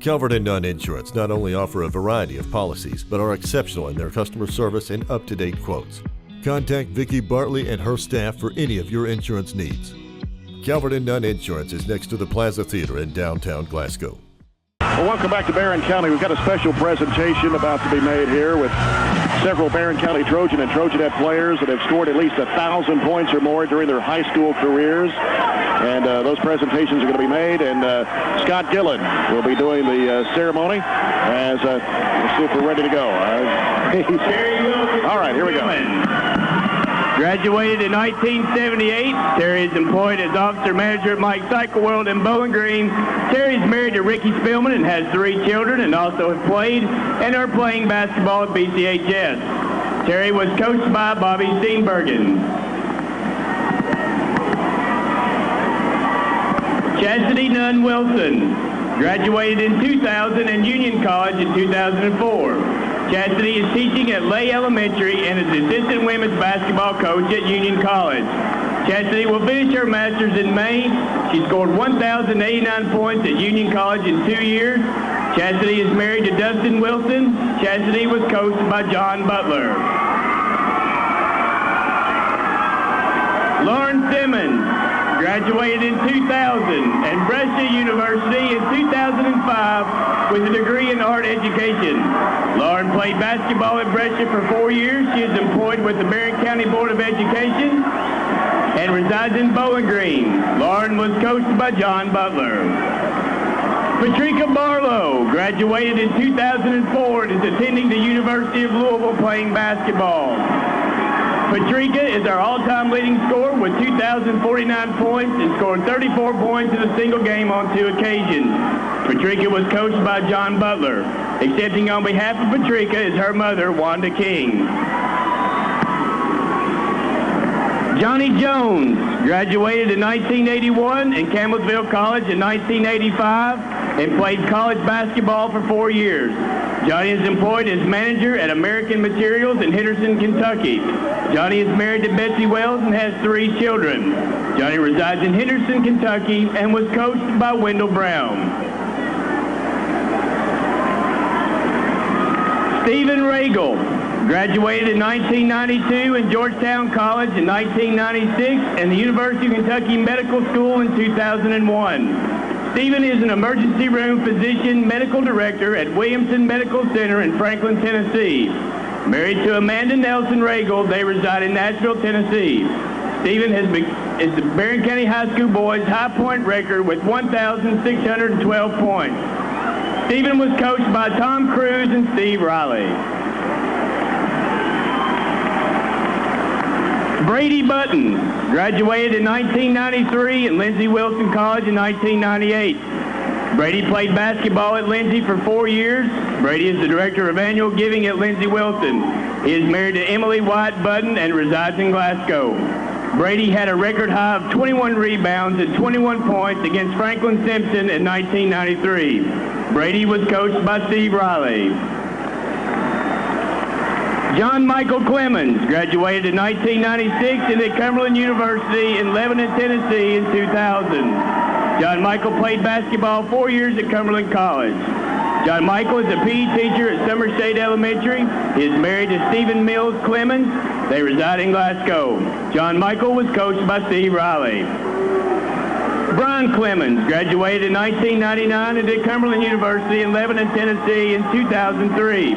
Calvert and Nunn Insurance not only offer a variety of policies, but are exceptional in their customer service and up-to-date quotes. Contact Vicki Bartley and her staff for any of your insurance needs. Calvert and Nunn Insurance is next to the Plaza Theater in downtown Glasgow. Well, welcome back to Barren County. We've got a special presentation about to be made here with several Barren County Trojan and Trojanette players that have scored at least 1,000 points or more during their high school careers. And those presentations are going to be made, and Scott Gillen will be doing the ceremony as let's see if we're ready to go. All right, here we go. Graduated in 1978. Terry is employed as officer manager at Mike Cycle World in Bowling Green. Terry is married to Ricky Spillman and has 3 children, and also have played and are playing basketball at BCHS. Terry was coached by Bobby Steenbergen. Chastity Nunn Wilson graduated in 2000 and Union College in 2004. Chastity is teaching at Lay Elementary and is assistant women's basketball coach at Union College. Chastity will finish her master's in May. She scored 1,089 points at Union College in 2 years. Chastity is married to Dustin Wilson. Chastity was coached by John Butler. Lauren Simmons graduated in 2000 and Brescia University in 2005 with a degree in art education. Lauren played basketball at Brescia for 4 years. She is employed with the Barren County Board of Education and resides in Bowling Green. Lauren was coached by John Butler. Patricia Barlow graduated in 2004 and is attending the University of Louisville playing basketball. Patricia is our all-time leading scorer with 2,049 points and scored 34 points in a single game on 2 occasions. Patricia was coached by John Butler. Accepting on behalf of Patricia is her mother, Wanda King. Johnny Jones graduated in 1981 and Campbellsville College in 1985 and played college basketball for 4 years. Johnny is employed as manager at American Materials in Henderson, Kentucky. Johnny is married to Betsy Wells and has 3 children. Johnny resides in Henderson, Kentucky and was coached by Wendell Brown. Stephen Regal graduated in 1992 in Georgetown College in 1996 and the University of Kentucky Medical School in 2001. Stephen is an emergency room physician medical director at Williamson Medical Center in Franklin, Tennessee. Married to Amanda Nelson Regal, they reside in Nashville, Tennessee. Stephen is the Barren County High School boys high point record with 1,612 points. Stephen was coached by Tom Cruz and Steve Riley. Brady Button graduated in 1993 and Lindsey Wilson College in 1998. Brady played basketball at Lindsey for 4 years. Brady is the director of annual giving at Lindsey Wilson. He is married to Emily White Button and resides in Glasgow. Brady had a record high of 21 rebounds and 21 points against Franklin Simpson in 1993. Brady was coached by Steve Riley. John Michael Clemens graduated in 1996 and at Cumberland University in Lebanon, Tennessee in 2000. John Michael played basketball 4 years at Cumberland College. John Michael is a PE teacher at Summer State Elementary. He is married to Stephen Mills Clemens. They reside in Glasgow. John Michael was coached by Steve Riley. Brian Clemens graduated in 1999 and at Cumberland University in Lebanon, Tennessee in 2003.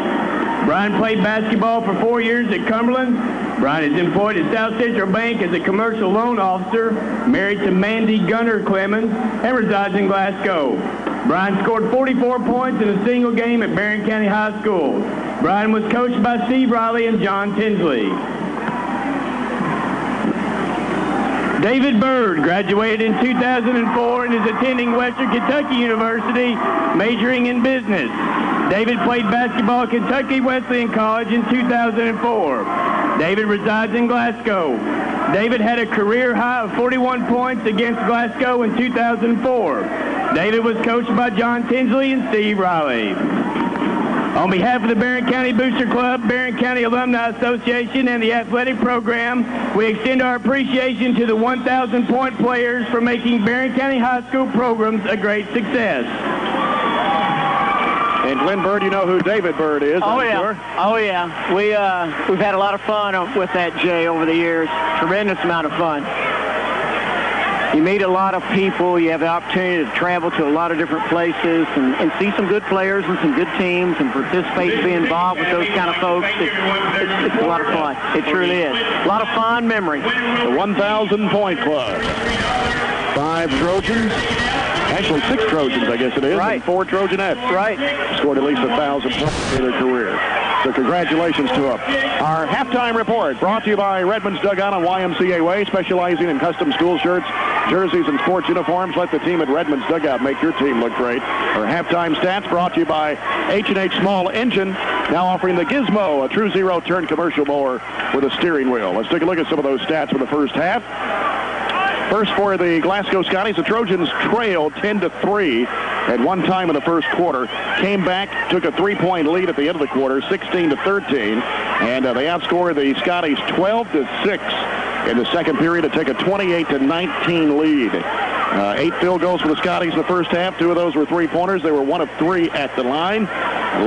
Brian played basketball for 4 years at Cumberland. Brian is employed at South Central Bank as a commercial loan officer, married to Mandy Gunner Clemens, and resides in Glasgow. Brian scored 44 points in a single game at Barren County High School. Brian was coached by Steve Riley and John Tinsley. David Bird graduated in 2004 and is attending Western Kentucky University, majoring in business. David played basketball at Kentucky Wesleyan College in 2004. David resides in Glasgow. David had a career high of 41 points against Glasgow in 2004. David was coached by John Tinsley and Steve Riley. On behalf of the Barren County Booster Club, Barren County Alumni Association, and the athletic program, we extend our appreciation to the 1,000-point players for making Barren County High School programs a great success. And Glenn Bird, you know who David Bird is, Oh, I'm yeah. sure. Oh, yeah. We've had a lot of fun with that, Jay, over the years. Tremendous amount of fun. You meet a lot of people. You have the opportunity to travel to a lot of different places and see some good players and some good teams and participate and be involved with those kind of folks. It's a lot of fun. It truly is. A lot of fond memories. The 1,000-point club. 5 Trojans. Actually, 6 Trojans, I guess it is. Right. And 4 Trojanettes. Right. Scored at least 1,000 points in their career. So congratulations to them. Our halftime report brought to you by Redmond's Dugout on YMCA Way, specializing in custom school shirts, jerseys, and sports uniforms. Let the team at Redmond's Dugout make your team look great. Our halftime stats brought to you by H&H Small Engine, now offering the Gizmo, a true zero-turn commercial mower with a steering wheel. Let's take a look at some of those stats for the first half. First for the Glasgow Scotties, the Trojans trailed 10-3 at one time in the first quarter. Came back, took a 3-point lead at the end of the quarter, 16-13, and they outscored the Scotties 12-6 in the second period to take a 28-19 lead. 8 field goals for the Scotties in the first half. 2 of those were 3-pointers. They were 1 of 3 at the line.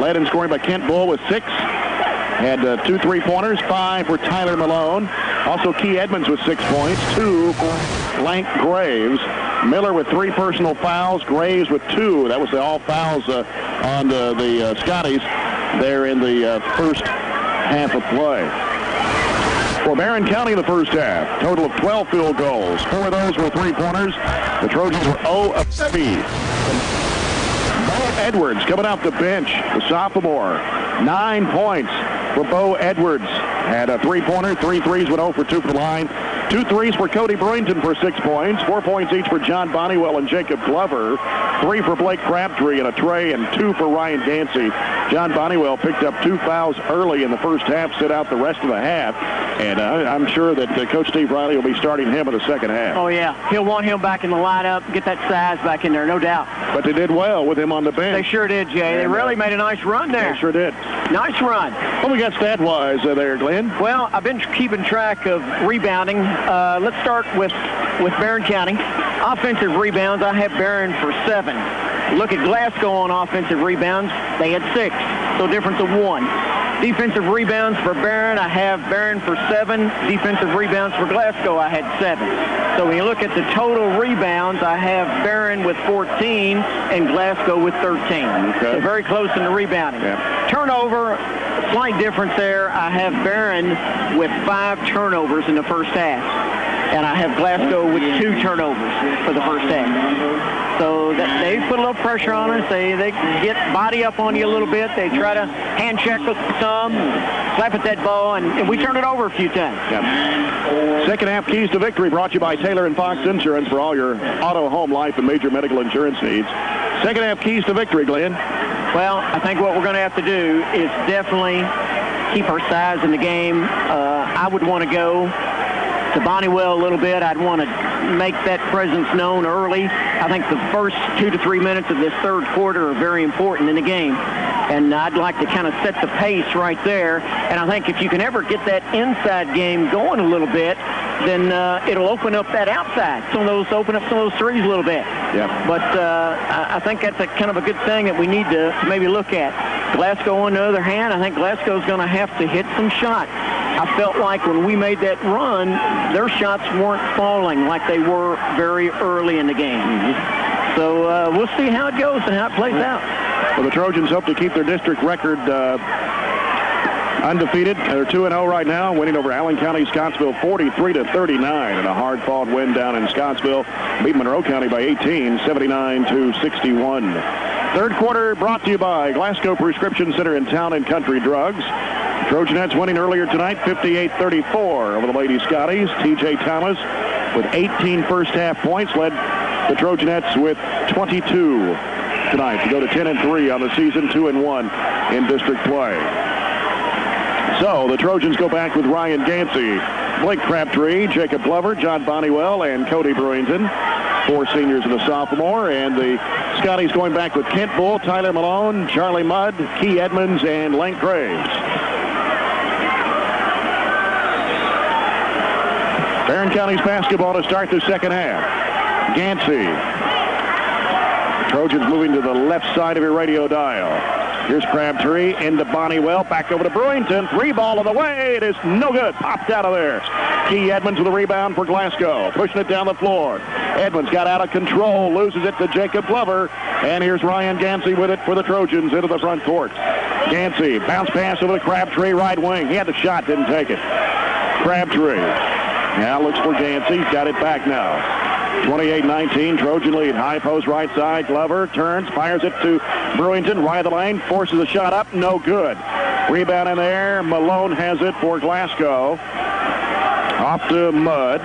Led in scoring by Kent Bull with 6. Had 2 3-pointers, 5 for Tyler Malone. Also, Key Edmonds with 6 points, 2 for Blank Graves. Miller with 3 personal fouls, Graves with 2. That was all fouls on the Scotties there in the first half of play. For Barren County in the first half, total of 12 field goals. 4 of those were 3-pointers. The Trojans were 0 of 3. Bo Edwards coming off the bench, the sophomore. 9 points for Bo Edwards. Had a 3-pointer, 3 threes, went 0 for 2 for the line. 2 threes for Cody Brewington for 6 points. 4 points each for John Bonnywell and Jacob Glover. 3 for Blake Crabtree and a tray, and 2 for Ryan Dancy. John Bonnywell picked up 2 fouls early in the first half, sit out the rest of the half. And I'm sure that Coach Steve Riley will be starting him in the second half. Oh, yeah. He'll want him back in the lineup, get that size back in there, no doubt. But they did well with him on the bench. They sure did, Jay. They really made a nice run there. They sure did. Nice run. What we got stat-wise there, Glenn? Well, I've been keeping track of rebounding. Let's start with Barren County. Offensive rebounds, I have Barren for 7. Look at Glasgow on offensive rebounds. They had 6, so difference of 1. Defensive rebounds for Barren, I have Barren for 7. Defensive rebounds for Glasgow, I had 7. So when you look at the total rebounds, I have Barren with 14 and Glasgow with 13. Okay. So very close in the rebounding. Yeah. Turnover, slight difference there. I have Barren with 5 turnovers in the first half. And I have Glasgow with 2 turnovers for the first half. So they put a little pressure on us. They get body up on you a little bit. They try to hand check us some, slap at that ball, and we turn it over a few times. Yep. Second half keys to victory brought to you by Taylor & Fox Insurance for all your auto, home, life, and major medical insurance needs. Second half keys to victory, Glenn. Well, I think what we're going to have to do is definitely keep our size in the game. I would want to go to Bonnywell a little bit. I'd want to make that presence known early. I think the first 2 to 3 minutes of this third quarter are very important in the game. And I'd like to kind of set the pace right there. And I think if you can ever get that inside game going a little bit, then it'll open up that outside. Open up some of those threes a little bit. Yeah. But I think that's a kind of a good thing that we need to maybe look at. Glasgow, on the other hand, I think Glasgow's going to have to hit some shots. I felt like when we made that run, their shots weren't falling like they were very early in the game. Mm-hmm. So we'll see how it goes and how it plays out. Well, the Trojans hope to keep their district record undefeated. They're 2-0 right now, winning over Allen County, Scottsville 43-39 in a hard-fought win down in Scottsville. Beat Monroe County by 18, 79-61. Third quarter brought to you by Glasgow Prescription Center in Town and Country Drugs. Trojanettes winning earlier tonight, 58-34 over the Lady Scotties. T.J. Thomas with 18 first-half points, led the Trojanettes with 22 tonight to go to 10-3 on the season, 2-1 in district play. So the Trojans go back with Ryan Gansey, Blake Crabtree, Jacob Glover, John Bonnywell, and Cody Brewington. 4 seniors and a sophomore. And the Scotties going back with Kent Bull, Tyler Malone, Charlie Mudd, Key Edmonds, and Link Graves. Barren County's basketball to start the second half. Gansey. Trojans moving to the left side of your radio dial. Here's Crabtree into Bonnywell. Back over to Brewington. 3 ball on the way. It is no good. Popped out of there. Key Edmonds with a rebound for Glasgow. Pushing it down the floor. Edmonds got out of control. Loses it to Jacob Glover. And here's Ryan Gansey with it for the Trojans into the front court. Gansey. Bounce pass over to Crabtree. Right wing. He had the shot. Didn't take it. Crabtree. Now looks for Gansey. Got it back now. 28-19, Trojan lead. High post right side. Glover turns, fires it to Brewington. Right of the lane, forces a shot up. No good. Rebound in there. Malone has it for Glasgow. Off to Mudd.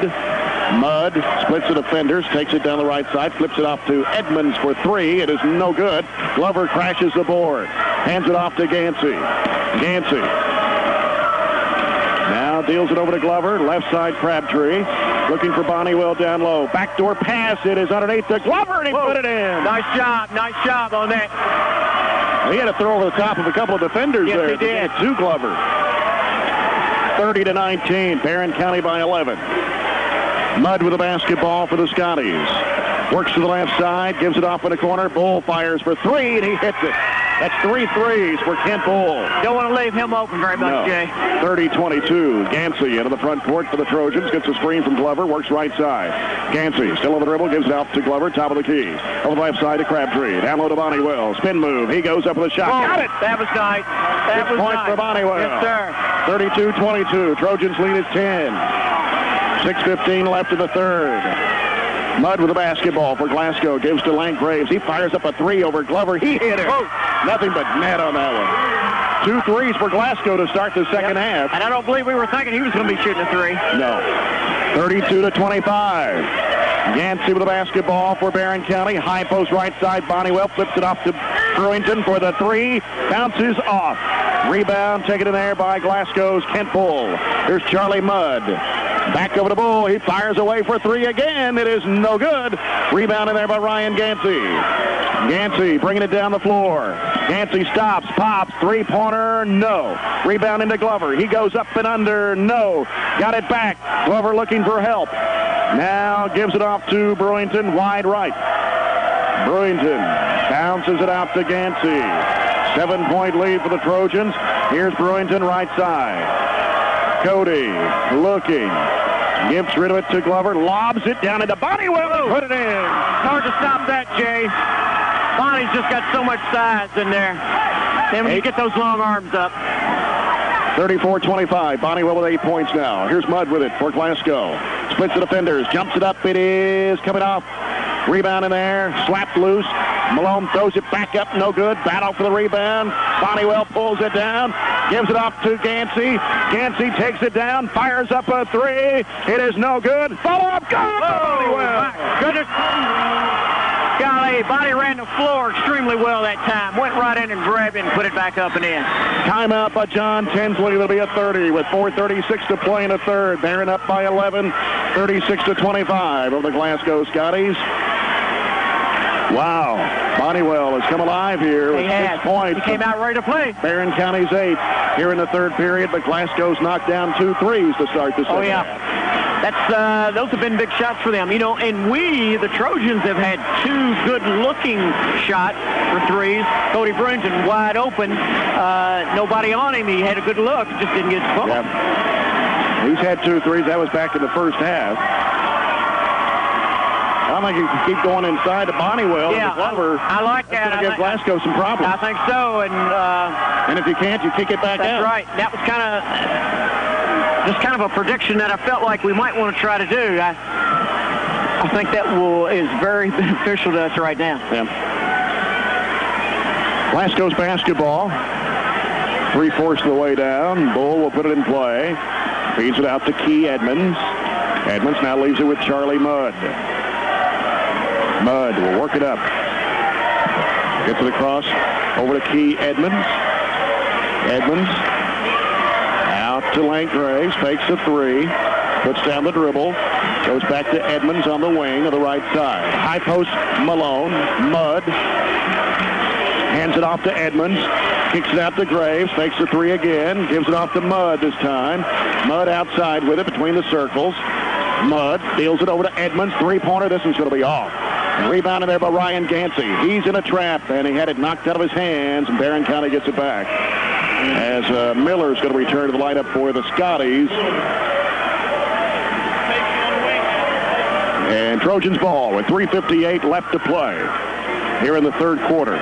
Mudd splits the defenders, takes it down the right side, flips it off to Edmonds for 3. It is no good. Glover crashes the board. Hands it off to Gansey. Gansey. Now deals it over to Glover. Left side, Crabtree. Looking for Bonnywell down low. Backdoor pass. It is underneath to Glover, and he put it in. Nice job on that. He had to throw over the top of a couple of defenders there. Yes, he did. To Glover. 30-19. Barren County by 11. Mudd with the basketball for the Scotties. Works to the left side. Gives it off in the corner. Bull fires for 3, and he hits it. That's 3 threes for Kent Bull. Don't want to leave him open very much, Jay. 30-22. Gansey into the front court for the Trojans. Gets a screen from Glover. Works right side. Gansey still on the dribble. Gives it out to Glover. Top of the key. Over the left side to Crabtree. Down low to Bonnywell. Spin move. He goes up with a shot. Oh, Got it. That was nice. That was point nice. for Bonnywell. Yes, sir. 32-22. Trojans lead at 10. 6:15 left in the third. Mudd with the basketball for Glasgow. Gives to Lank Graves. He fires up a 3 over Glover. He hit it. Nothing but net on that one. 2 threes for Glasgow to start the second half. And I don't believe we were thinking he was going to be shooting a 3. No. 32-25. Gansey with the basketball for Barren County. High post right side. Bonnywell flips it off to Brewington for the 3. Bounces off. Rebound taken in there by Glasgow's Kent Bull. Here's Charlie Mudd. Back over to Bull. He fires away for 3 again. It is no good. Rebound in there by Ryan Gansey. Gansey bringing it down the floor. Gansey stops, pops, 3-pointer, no. Rebound into Glover. He goes up and under, no. Got it back. Glover looking for help. Now gives it off to Brewington, wide right. Brewington bounces it out to Gansey. 7-point lead for the Trojans. Here's Brewington right side. Cody looking. Gives rid of it to Glover. Lobs it down into Bonnywell and put it in. Hard to stop that, Jay. Bonnie's just got so much size in there. Then when you get those long arms up. 34-25. Bonnywell with 8 points now. Here's Mudd with it for Glasgow. Splits the defenders. Jumps it up. It is coming off. Rebound in there. Slapped loose. Malone throws it back up. No good. Battle for the rebound. Bonnywell pulls it down. Gives it off to Gansey. Gansey takes it down. Fires up a 3. It is no good. Follow up. Good. Bonnywell. Goodness. Golly, Bonnie ran the floor extremely well that time. Went right in and grabbed it and put it back up and in. Timeout by John Tinsley. It'll be a 30 with 4:36 to play in the third. Barren up by 11, 36-25 over the Glasgow Scotties. Wow. Bonnywell has come alive here with 6 points. He came out ready to play. Barren County's 8 here in the third period, but Glasgow's knocked down 2 threes to start the second. Oh, yeah. That's those have been big shots for them, you know. And we, the Trojans, have had 2 good-looking shots for 3s. Cody Brewington wide open, nobody on him. He had a good look, just didn't get his ball. Yep. He's had 2 threes. That was back in the first half. I think he can keep going inside to Bonnywell. Yeah, I like that. That's going to give Glasgow some problems. I think so. And if you can't, you kick it back out. That's right. That was just kind of a prediction that I felt like we might want to try to do. I think that is very beneficial to us right now. Yeah. Glasgow's basketball. 3/4 of the way down. Bull will put it in play. Feeds it out to Key Edmonds. Edmonds now leaves it with Charlie Mudd. Mudd will work it up. Gets it across over to Key Edmonds. Edmonds out to Lane Graves. Fakes the three. Puts down the dribble. Goes back to Edmonds on the wing of the right side. High post Malone. Mudd. Hands it off to Edmonds. Kicks it out to Graves. Fakes the three again. Gives it off to Mudd this time. Mudd outside with it between the circles. Mudd deals it over to Edmonds. Three-pointer. This one's going to be off. Rebounded there by Ryan Gansey. He's in a trap, and he had it knocked out of his hands, and Barren County gets it back. As Miller's going to return to the lineup for the Scotties. And Trojans ball with 3:58 left to play here in the third quarter.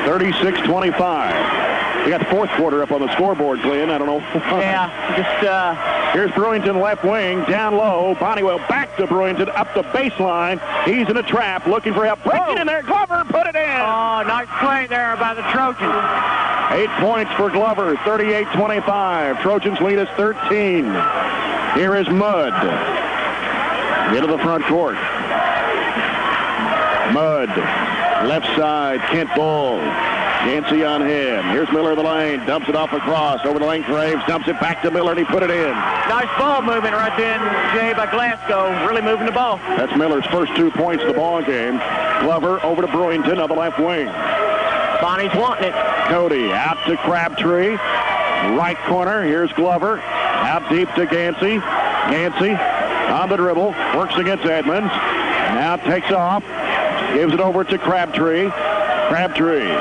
36-25. We got the fourth quarter up on the scoreboard, Glenn. I don't know. Yeah, just... Here's Brewington left wing, down low. Bonnewell back to Brewington, up the baseline. He's in a trap, looking for help. Breaking in there, Glover, put it in. Oh, nice play there by the Trojans. 8 points for Glover, 38-25. Trojans lead us 13. Here is Mudd. Into the front court. Mudd, left side, Kent Bull. Yancey on him. Here's Miller in the lane. Dumps it off across. Over the lane, Graves. Dumps it back to Miller, and he put it in. Nice ball movement right then, Jay, by Glasgow. Really moving the ball. That's Miller's first 2 points of the ball game. Glover over to Brewington on the left wing. Bonnie's wanting it. Cody out to Crabtree. Right corner. Here's Glover. Out deep to Gansey. Gansey on the dribble. Works against Edmonds. Now takes off. Gives it over to Crabtree. Crabtree.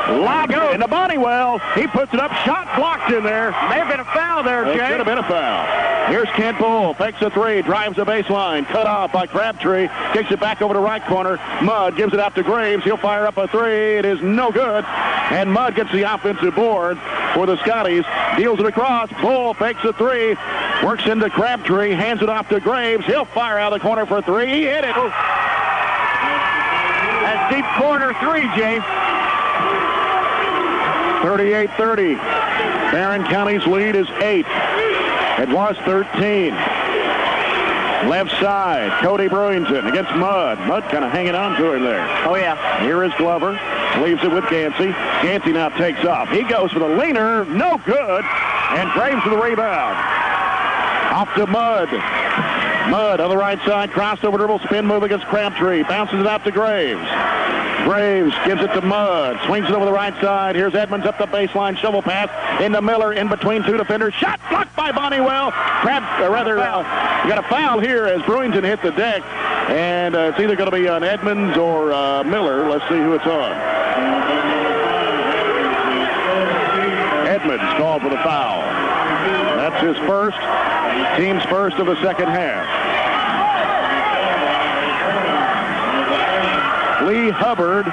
Lock into Bonnewell. He puts it up. Shot blocked in there. May have been a foul there, Jay. It should have been a foul. Here's Kent Bull. Fakes a three. Drives the baseline. Cut off by Crabtree. Kicks it back over to right corner. Mudd gives it out to Graves. He'll fire up a three. It is no good. And Mudd gets the offensive board for the Scotties. Deals it across. Bull fakes a three. Works into Crabtree. Hands it off to Graves. He'll fire out of the corner for three. He hit it. That's deep corner three, Jay. 38-30. Barren County's lead is 8. It was 13. Left side, Cody Brewington against Mudd. Mudd kind of hanging on to him there. Oh, yeah. Here is Glover. Leaves it with Gansey. Gansey now takes off. He goes for the leaner. No good. And Graves for the rebound. Off to Mudd. Mudd on the right side. Crossover dribble. Spin move against Crabtree. Bounces it out to Graves. Graves gives it to Mudd. Swings it over the right side. Here's Edmonds up the baseline. Shovel pass into Miller in between two defenders. Shot blocked by Bonnewell. We got a foul here as Brewington hit the deck. And it's either going to be on Edmonds or Miller. Let's see who it's on. Edmonds called for the foul. That's his first. Team's first of the second half. Lee Hubbard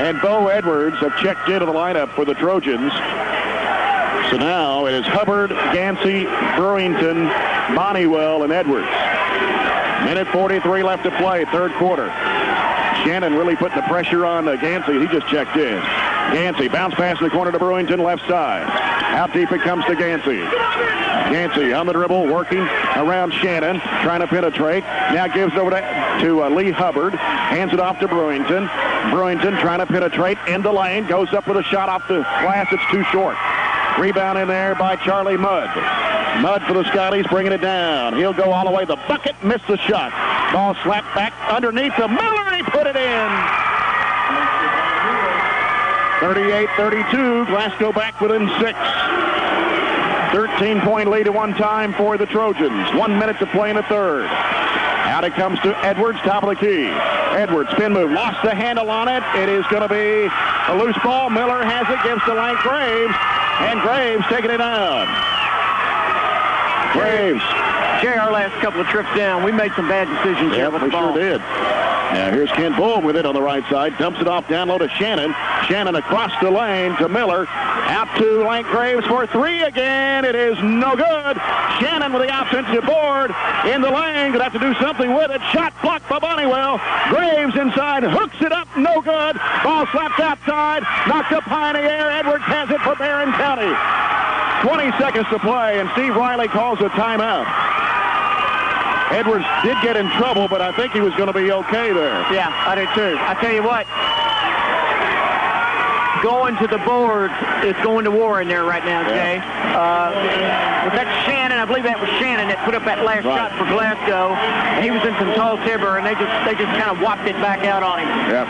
and Bo Edwards have checked into the lineup for the Trojans. So now it is Hubbard, Gansey, Brewington, Bonnewell, and Edwards. Minute 43 left to play, third quarter. Shannon really putting the pressure on Gansey. He just checked in. Gansey, bounce pass in the corner to Brewington, left side. Out deep it comes to Gansey. Gansey on the dribble, working around Shannon, trying to penetrate. Now gives it over to Lee Hubbard. Hands it off to Brewington. Brewington trying to penetrate into lane. Goes up with a shot off the glass. It's too short. Rebound in there by Charlie Mudd. Mudd for the Scotties, bringing it down. He'll go all the way. The bucket, missed the shot. Ball slapped back underneath the Miller, and he put it in. 38-32. Glasgow back within 6. 13-point lead at one time for the Trojans. 1 minute to play in the third. Out it comes to Edwards, top of the key. Edwards, spin move, lost the handle on it. It is going to be a loose ball. Miller has it, gives to Lank Graves, and Graves taking it down. Graves. Jay, our last couple of trips down, we made some bad decisions here with the ball. We sure did. Now here's Kent Bull with it on the right side. Dumps it off down low to Shannon. Shannon across the lane to Miller. Out to Lank Graves for three again. It is no good. Shannon with the offensive board in the lane. Gonna have to do something with it. Shot blocked by Bonnewell. Graves inside. Hooks it up. No good. Ball slapped outside. Knocked up high in the air. Edwards has it for Barren County. 20 seconds to play, and Steve Riley calls a timeout. Edwards did get in trouble, but I think he was going to be okay there. Yeah, I do too. I tell you what, going to the board is going to war in there right now, Jay. Was that Shannon? I believe that was Shannon that put up that last shot for Glasgow. And he was in some tall timber, and they just kind of whopped it back out on him. Yep.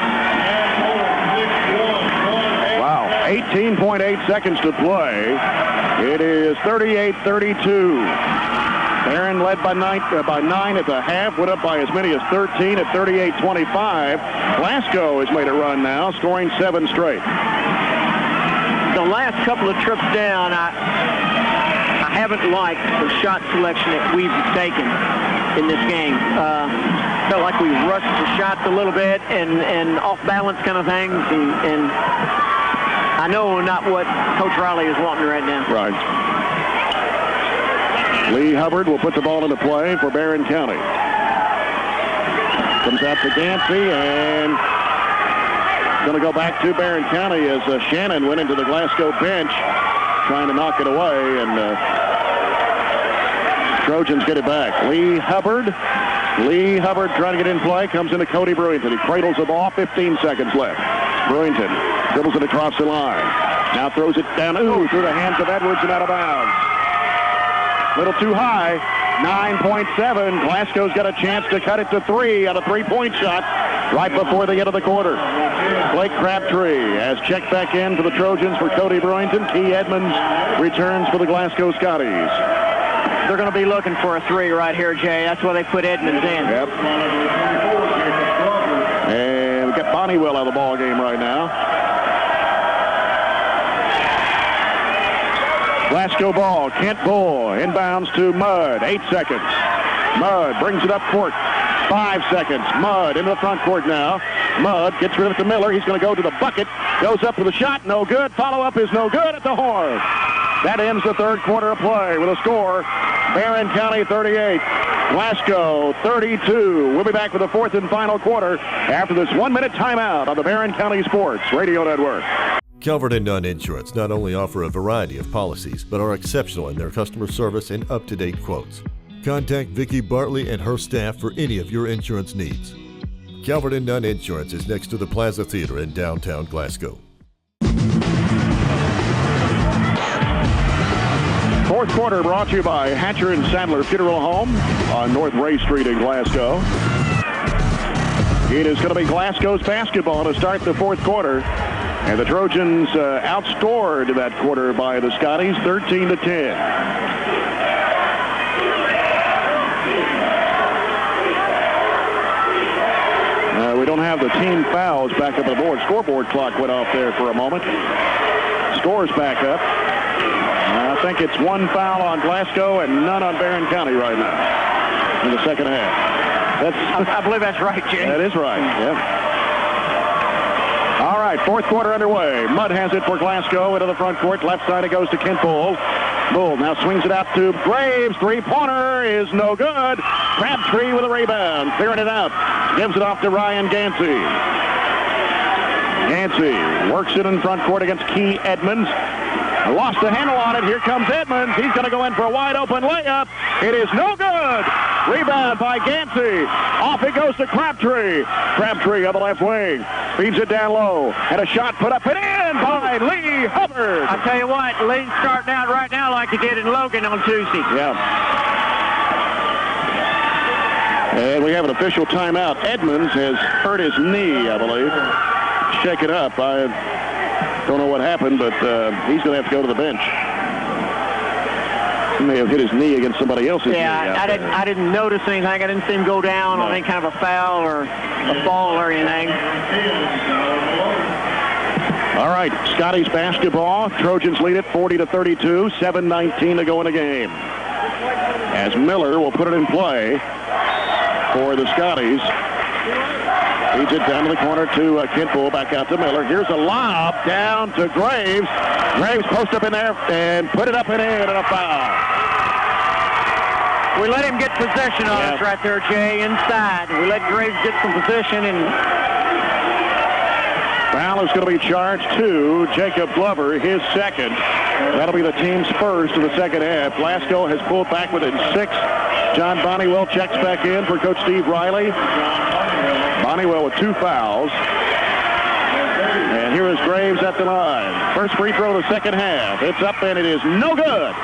Wow, 18.8 seconds to play. It is 38-32. Barren led by 9 at the half, went up by as many as 13 at 38-25. Glasgow has made a run now, scoring 7 straight. The last couple of trips down, I haven't liked the shot selection that we've taken in this game. Felt like we rushed the shots a little bit and off-balance kind of things, and I know not what Coach Riley is wanting right now. Right. Lee Hubbard will put the ball into play for Barren County. Comes out to Dancy and going to go back to Barren County as Shannon went into the Glasgow bench trying to knock it away, and Trojans get it back. Lee Hubbard trying to get in play, comes into Cody Brewington. He cradles the ball, 15 seconds left. Brewington dribbles it across the line. Now throws it down, through the hands of Edwards and out of bounds. Little too high, 9.7. Glasgow's got a chance to cut it to 3 on a three-point shot right before the end of the quarter. Blake Crabtree has checked back in for the Trojans for Cody Brewington. T. Edmonds returns for the Glasgow Scotties. They're going to be looking for a 3 right here, Jay. That's why they put Edmonds in. Yep. And we've got Bonnewell out of the ball game right now. Glasgow ball, Kent Bull, inbounds to Mudd, 8 seconds. Mudd brings it up court, 5 seconds. Mudd into the front court now. Mudd gets rid of it to Miller. He's going to go to the bucket, goes up for the shot, no good. Follow-up is no good at the horn. That ends the third quarter of play with a score, Barren County 38, Glasgow 32. We'll be back with the fourth and final quarter after this 1-minute timeout on the Barren County Sports Radio Network. Calvert and Nunn Insurance not only offer a variety of policies, but are exceptional in their customer service and up-to-date quotes. Contact Vicki Bartley and her staff for any of your insurance needs. Calvert and Nunn Insurance is next to the Plaza Theater in downtown Glasgow. Fourth quarter brought to you by Hatcher and Sadler Funeral Home on North Ray Street in Glasgow. It is going to be Glasgow's basketball to start the fourth quarter. And the Trojans outscored that quarter by the Scotties 13-10. We don't have the team fouls back up on the board. Scoreboard clock went off there for a moment. Scores back up. I think it's 1 foul on Glasgow and none on Barren County right now in the second half. I believe that's right, Jay. That is right, yeah. All right, fourth quarter underway. Mudd has it for Glasgow into the front court. Left side it goes to Kent Bull. Bull now swings it out to Graves. Three-pointer is no good. Crabtree with a rebound. Clearing it out. Gives it off to Ryan Gansey. Gansey works it in front court against Key Edmonds. Lost the handle on it. Here comes Edmonds. He's going to go in for a wide-open layup. It is no good. Rebound by Gansey. Off it goes to Crabtree. Crabtree on the left wing. Feeds it down low. And a shot put up and in by Lee Hubbard. I tell you what, Lee's starting out right now like he did in Logan on Tuesday. Yeah. And we have an official timeout. Edmonds has hurt his knee, I believe. Shake it up. I don't know what happened, but he's going to have to go to the bench. He may have hit his knee against somebody else's knee. I didn't notice anything. I didn't see him go down on any kind of a foul or a fall or anything. All right, Scotties basketball. Trojans lead it 40-32. 7:19 to go in the game. As Miller will put it in play for the Scotties. Feeds it down to the corner to Kent Bull, back out to Miller. Here's a lob down to Graves. Graves post up in there and put it up and in, and a foul. We let him get possession on us right there, Jay, inside. We let Graves get some possession, and foul is going to be charged to Jacob Glover, his second. That'll be the team's first of the second half. Glasgow has pulled back within 6. John Bonnewell checks back in for Coach Steve Riley. Bonnewell with 2 fouls. And here is Graves at the line. First free throw of the second half. It's up and it is no good.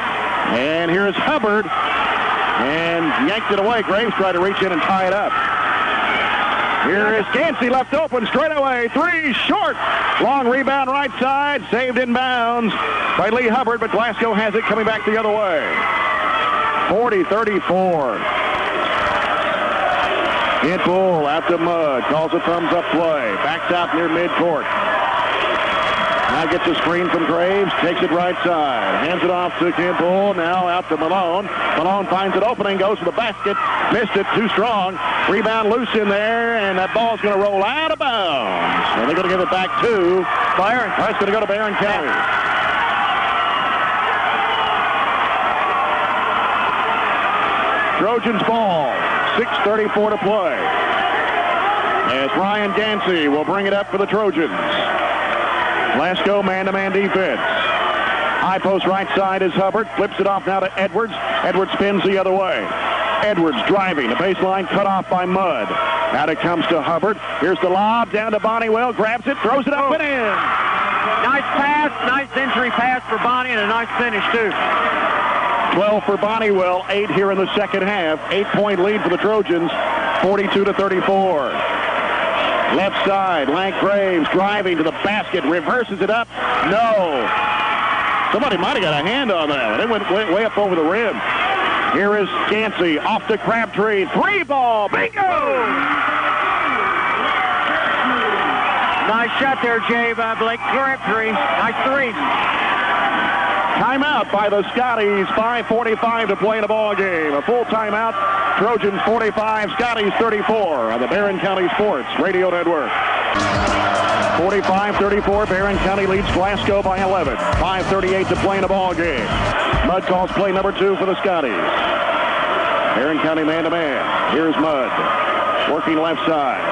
And here is Hubbard. And yanked it away. Graves tried to reach in and tie it up. Here is Gansey left open straight away. 3 short. Long rebound right side. Saved in bounds by Lee Hubbard, but Glasgow has it coming back the other way. 40-34. Kent Bull out to Mudd. Calls a thumbs-up play. Backs out near midcourt. Now gets a screen from Graves. Takes it right side. Hands it off to Kent Bull. Now out to Malone. Malone finds an opening. Goes to the basket. Missed it. Too strong. Rebound loose in there. And that ball's going to roll out of bounds. And they're going to give it back to Barren. That's going to go to Barren County. Trojans ball. 6:34 to play. As Ryan Gansey will bring it up for the Trojans. Glasgow man-to-man defense. High post right side is Hubbard. Flips it off now to Edwards. Edwards spins the other way. Edwards driving. The baseline cut off by Mudd. Now it comes to Hubbard. Here's the lob down to Bonnewell. Grabs it. Throws it up and in. Nice pass. Nice entry pass for Bonnie and a nice finish, too. 12 for Bonnewell. 8 here in the second half. 8-point lead for the Trojans. 42-34. Left side, Lank Graves driving to the basket, reverses it up. No. Somebody might have got a hand on that one. It went way up over the rim. Here is Gansey off to Crabtree. 3-ball. Bingo! Nice shot there, Jay, by Blake Crabtree. Nice 3. Timeout by the Scotties. 5:45 to play in the ball game. A full timeout. Trojans 45, Scotties 34 on the Barren County Sports Radio Network. 45-34, Barren County leads Glasgow by 11. 5:38 to play in the ball game. Mudd calls play number 2 for the Scotties. Barren County man-to-man. Here's Mudd working left side.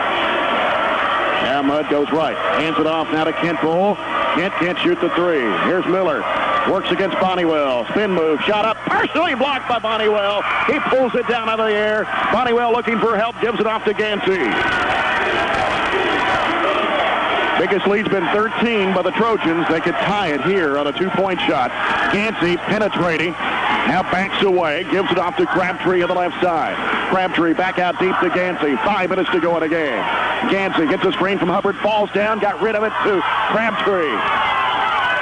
Now Mudd goes right. Hands it off now to Kent Bull. Kent can't shoot the 3. Here's Miller. Works against Bonnewell. Spin move. Shot up. Partially blocked by Bonnewell. He pulls it down out of the air. Bonnewell looking for help. Gives it off to Gansey. Biggest lead's been 13 by the Trojans. They could tie it here on a 2-point shot. Gansey penetrating. Now backs away. Gives it off to Crabtree on the left side. Crabtree back out deep to Gansey. 5 minutes to go in the game. Gansey gets a screen from Hubbard. Falls down. Got rid of it to Crabtree.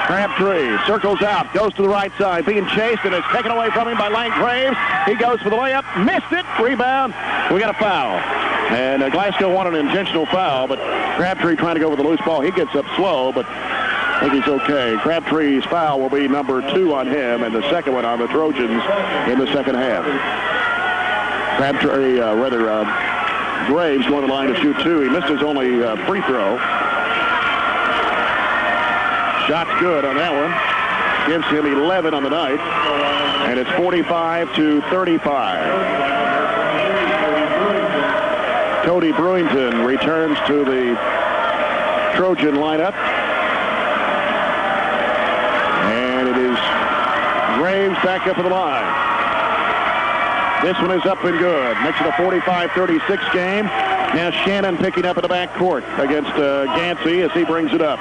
Crabtree circles out, goes to the right side, being chased, and is taken away from him by Lank Graves. He goes for the layup, missed it, rebound. We got a foul. And Glasgow wanted an intentional foul, but Crabtree trying to go with the loose ball. He gets up slow, but I think he's okay. Crabtree's foul will be number 2 on him, and the second one on the Trojans in the second half. Crabtree, Graves won the line to shoot 2. He missed his only free throw. Shot's good on that one. Gives him 11 on the night. And it's 45-35. Cody Brewington returns to the Trojan lineup. And it is Graves back up to the line. This one is up and good. Makes it a 45-36 game. Now Shannon picking up in the backcourt against Gansey as he brings it up.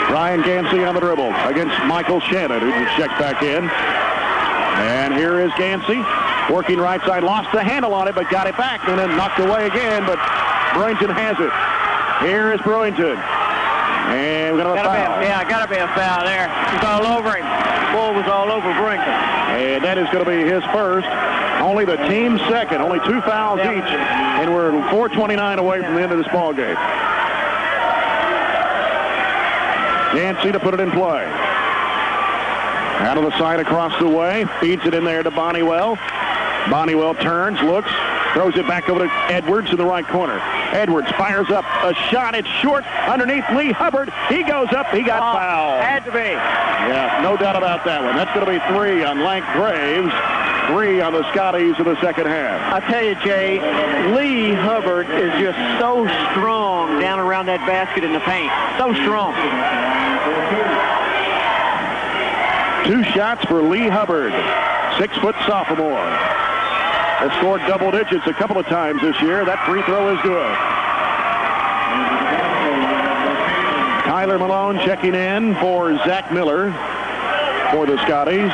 Ryan Gansey on the dribble against Michael Shannon, who just checks back in. And here is Gansey working right side. Lost the handle on it, but got it back and then knocked away again. But Brewington has it. Here is Brewington. And we're going to have a foul. Got to be a foul there. He's all over him. Bull was all over Brewington. And that is going to be his first. Only the team's second. Only 2 fouls each. And we're 4:29 away from the end of this ball game. Gansey to put it in play. Out of the side across the way. Feeds it in there to Bonnewell. Bonnewell turns, looks, throws it back over to Edwards in the right corner. Edwards fires up a shot. It's short underneath Lee Hubbard. He goes up. He got fouled. Had to be. Yeah, no doubt about that one. That's going to be 3 on Lank Graves. 3 on the Scotties in the second half. I tell you, Jay, Lee Hubbard is just so strong down around that basket in the paint. So strong. 2 shots for Lee Hubbard, 6-foot sophomore. Has scored double digits a couple of times this year. That free throw is good. Tyler Malone checking in for Zach Miller for the Scotties.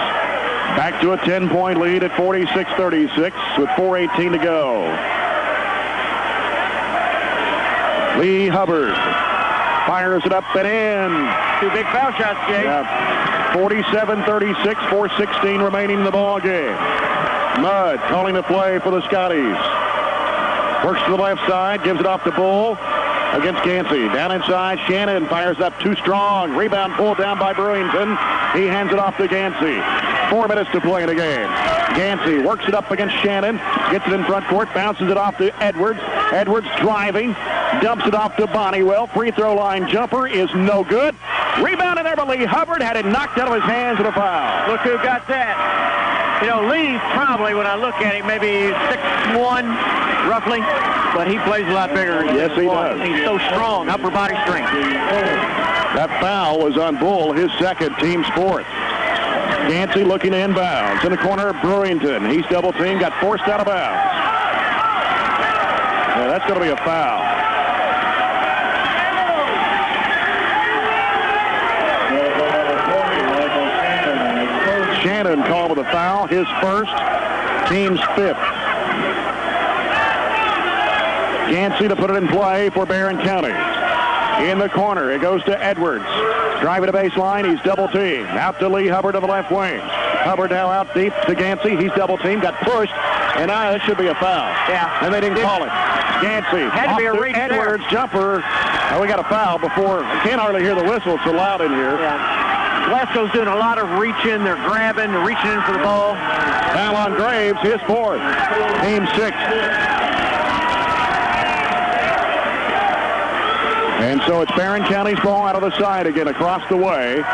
Back to a 10-point lead at 46-36 with 4:18 to go. Lee Hubbard fires it up and in. 2 big foul shots, Jay. Yeah. 47-36, 4:16 remaining in the ball game. Mudd calling the play for the Scotties. Works to the left side, gives it off to Bull against Gansey. Down inside, Shannon fires up too strong. Rebound pulled down by Brewington. He hands it off to Gansey. 4 minutes to play in the game. Gansey works it up against Shannon. Gets it in front court, bounces it off to Edwards. Edwards driving, dumps it off to Bonniwell. Free throw line jumper is no good. Rebound in there by Lee Hubbard. Had it knocked out of his hands with a foul. Look who got that. You know, Lee's probably, when I look at him, maybe 6'1", roughly, but he plays a lot bigger. Yes, he does. He's so strong, upper body strength. That foul was on Bull, his second, team fourth. Gansey looking to inbounds. In the corner, Brewington. He's double teamed, got forced out of bounds. Yeah, that's going to be a foul. Shannon called with a foul, his first, team's 5th. Gansey to put it in play for Barren County. In the corner, it goes to Edwards. Driving to baseline, he's double teamed. Out to Lee Hubbard on the left wing. Hubbard now out deep to Gansey. He's double teamed, got pushed, and now that should be a foul. Yeah. And they didn't call it. Gansey, had to be a reach Edwards, there. jumper. Oh, we got a foul before. I can't hardly hear the whistle. It's so loud in here. Yeah. Glasgow's doing a lot of reaching. They're grabbing, they're reaching in for the ball. Foul on Graves, his 4th. Team 6th. And so it's Barren County's ball out of the side again across the way.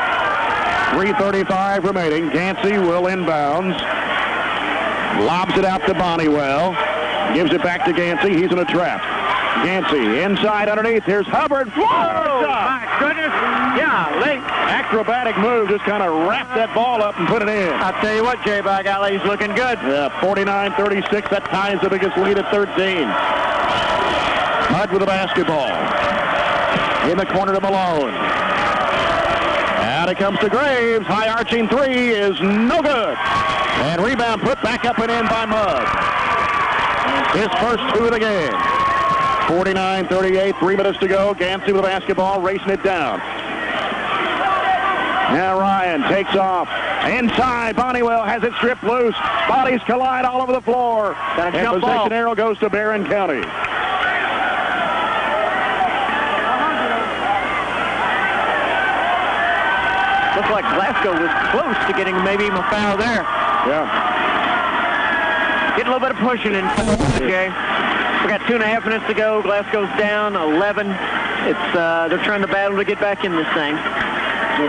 3:35 remaining. Gansey will inbounds. Lobs it out to Bonniwell. Gives it back to Gansey. He's in a trap. Gansey inside underneath. Here's Hubbard. Whoa! My goodness. Yeah, late. Acrobatic move. Just kind of wrapped that ball up and put it in. I'll tell you what, Jay, by golly, he's looking good. Yeah, 49-36. That ties the biggest lead at 13. Mudd with the basketball. In the corner to Malone. Out it comes to Graves. High arching 3 is no good. And rebound put back up and in by Mudd. His first 2 of the game. 49-38, 3 minutes to go. Gansey with the basketball, racing it down. Now Ryan takes off. Inside, Bonniwell has it stripped loose. Bodies collide all over the floor. And possession arrow goes to Barren County. Looks like Glasgow was close to getting maybe even a foul there. Yeah. Getting a little bit of pushing in. Okay. We got 2.5 minutes to go. Glasgow's down 11. It's they're trying to battle to get back in this thing. And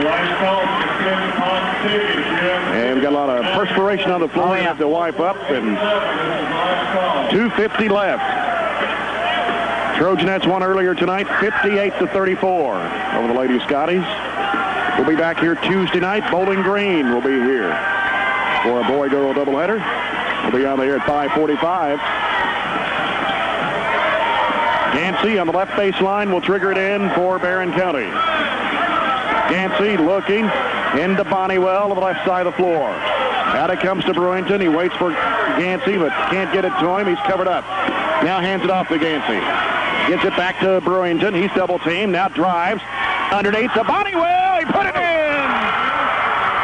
we got a lot of perspiration on the floor. Oh, yeah. Have to wipe up, and 2:50 left. Trojanets won earlier tonight, 58-34 over the Lady Scotties. We'll be back here Tuesday night. Bowling Green will be here for a boy-girl doubleheader. We'll be on the air at 5:45. Gansey on the left baseline will trigger it in for Barren County. Gansey looking into Bonniwell on the left side of the floor. Out it comes to Brewington. He waits for Gansey, but can't get it to him. He's covered up. Now hands it off to Gansey. Gets it back to Brewington. He's double teamed. Now drives underneath to Bonniwell. He put it in.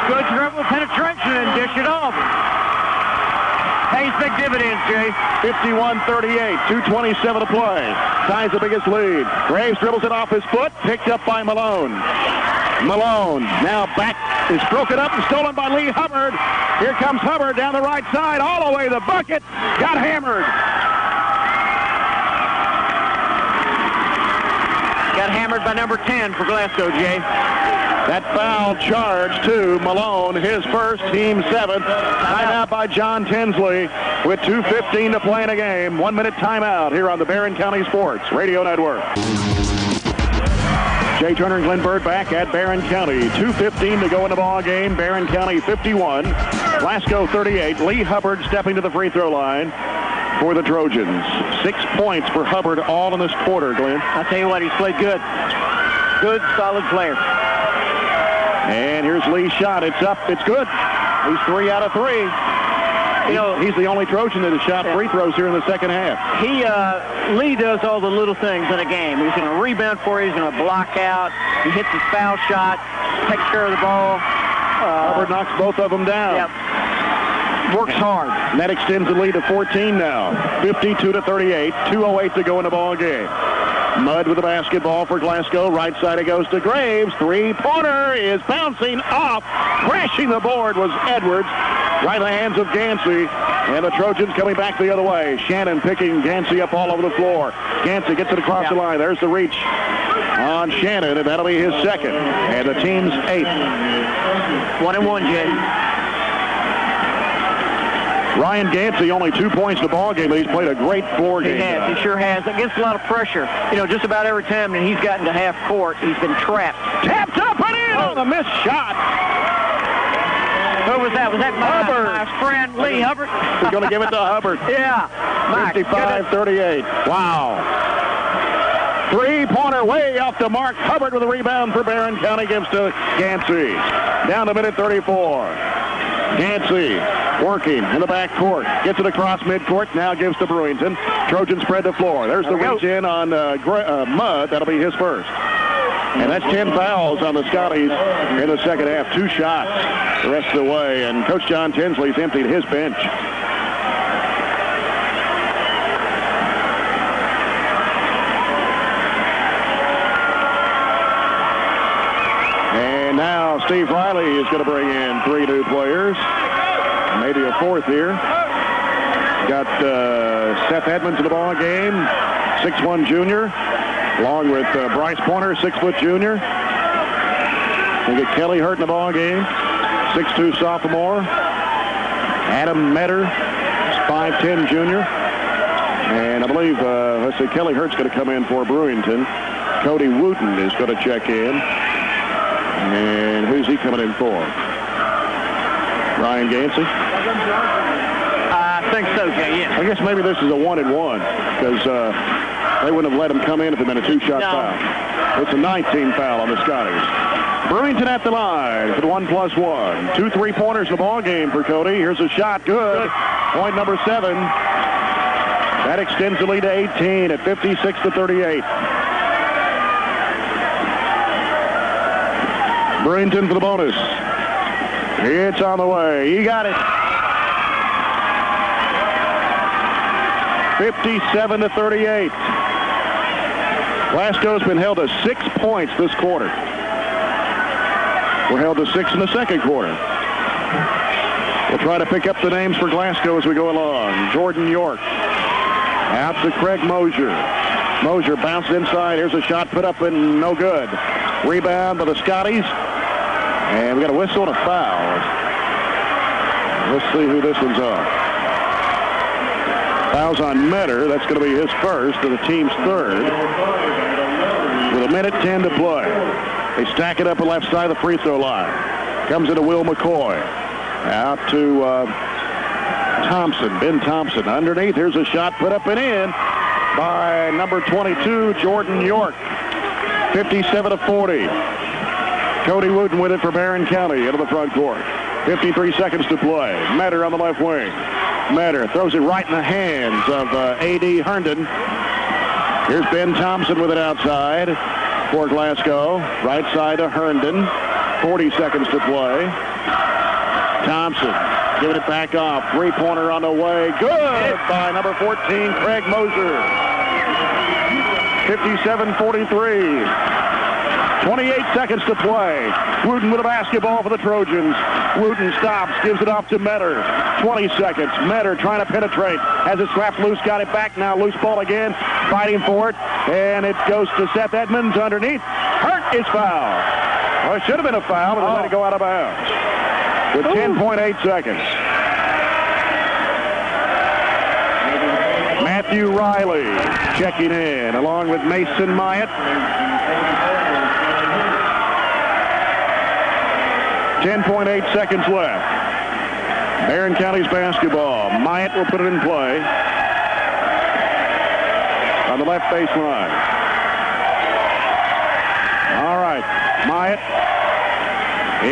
Good dribble penetration and dish it off. Pays big dividends, Jay. 51-38, 2:27 to play. Ties the biggest lead. Graves dribbles it off his foot, picked up by Malone. Malone now back is broken up and stolen by Lee Hubbard. Here comes Hubbard down the right side, all the way to the bucket. Got hammered. Got hammered by number 10 for Glasgow, Jay. That foul charge to Malone, his first, team 7th. Timeout by John Tinsley with 2:15 to play in a game. 1 minute timeout here on the Barren County Sports Radio Network. Jay Turner and Glenn Bird back at Barren County. 2:15 to go in the ball game. Barren County 51, Glasgow 38. Lee Hubbard stepping to the free throw line for the Trojans. 6 points for Hubbard all in this quarter, Glenn. I'll tell you what, he's played good. Good, solid player. And here's Lee's shot. It's up. It's good. He's 3 out of 3. You know, he's the only Trojan that has shot free throws here in the second half. Lee does all the little things in a game. He's going to rebound for you. He's going to block out. He hits his foul shot, takes care of the ball. Hubbard knocks both of them down. Yep. Works hard. And that extends the lead to 14 now. 52-38. 2:08 to go in the ball game. Mudd with the basketball for Glasgow. Right side it goes to Graves. Three-pointer is bouncing off. Crashing the board was Edwards. Right in the hands of Gansey. And the Trojans coming back the other way. Shannon picking Gansey up all over the floor. Gansey gets it across the line. There's the reach on Shannon, and that'll be his second. And the team's 8th. 1-1, Jay. Ryan Gansey only 2 points in the ball game, but he's played a great floor game. He has. He sure has. Against a lot of pressure. You know, just about every time that he's gotten to half court, he's been trapped. Tapped up and in on the missed shot. Who was that? Was that my friend Lee Hubbard? He's going to give it to Hubbard. Yeah. 55-38. Wow. Three-pointer way off the mark. Hubbard with a rebound for Barren County. Gives to Gansey. Down to minute 34. Gansey working in the back court. Gets it across midcourt. Now gives to Brewington. Trojan spread the floor. There's the reach in on Mudd. That'll be his first. And that's 10 fouls on the Scotties in the second half. 2 shots the rest of the way. And Coach John Tinsley's emptied his bench. And now Steve Riley is going to bring in 3 new players. Maybe a 4th here. Got Seth Edmonds in the ball game. 6'1" junior. Along with Bryce Pointer, 6-foot junior. We get Kelly Hurt in the ball game, 6'2" sophomore. Adam Metter, 5'10" junior. And I believe, Kelly Hurt's going to come in for Brewington. Cody Wooten is going to check in. And who's he coming in for? Ryan Gansey? I think so, Jay, yeah. I guess maybe this is a 1-and-1 because they wouldn't have let him come in if it had been a 2-shot foul. It's a 19 foul on the Scotties. Brewington at the line for the 1+1. 2 3-pointers in the ball game for Cody. Here's a shot. Good. Point number 7. That extends the lead to 18 at 56-38. Brewington for the bonus. It's on the way. He got it. 57-38. Glasgow's been held to 6 points this quarter. We're held to 6 in the second quarter. We'll try to pick up the names for Glasgow as we go along. Jordan York. Out to Craig Mosier. Mosier bounced inside. Here's a shot put up and no good. Rebound by the Scotties. And we got a whistle and a foul. Let's see who this one's on. Foul's on Metter. That's going to be his first and the team's 3rd. With 1:10 to play. They stack it up the left side of the free throw line. Comes into Will McCoy. Out to Thompson. Ben Thompson underneath. Here's a shot put up and in by number 22, Jordan York. 57-40. Cody Wooten with it for Barren County into the front court. 53 seconds to play. Metter on the left wing. Metter throws it right in the hands of A.D. Herndon. Here's Ben Thompson with it outside for Glasgow. Right side to Herndon. 40 seconds to play. Thompson giving it back off. 3-pointer on the way. Good by number 14, Craig Mosier. 57-43. 28 seconds to play. Wooten with a basketball for the Trojans. Wooten stops, gives it off to Metter. 20 seconds. Metter trying to penetrate. Has it slapped loose, got it back. Now loose ball again. Fighting for it. And it goes to Seth Edmonds underneath. Hurt is fouled. Well, it should have been a foul, but they let it go out of bounds. With 10.8 seconds. Matthew Riley checking in along with Mason Myatt. 10.8 seconds left. Barren County's basketball. Myatt will put it in play on the left baseline. All right, Myatt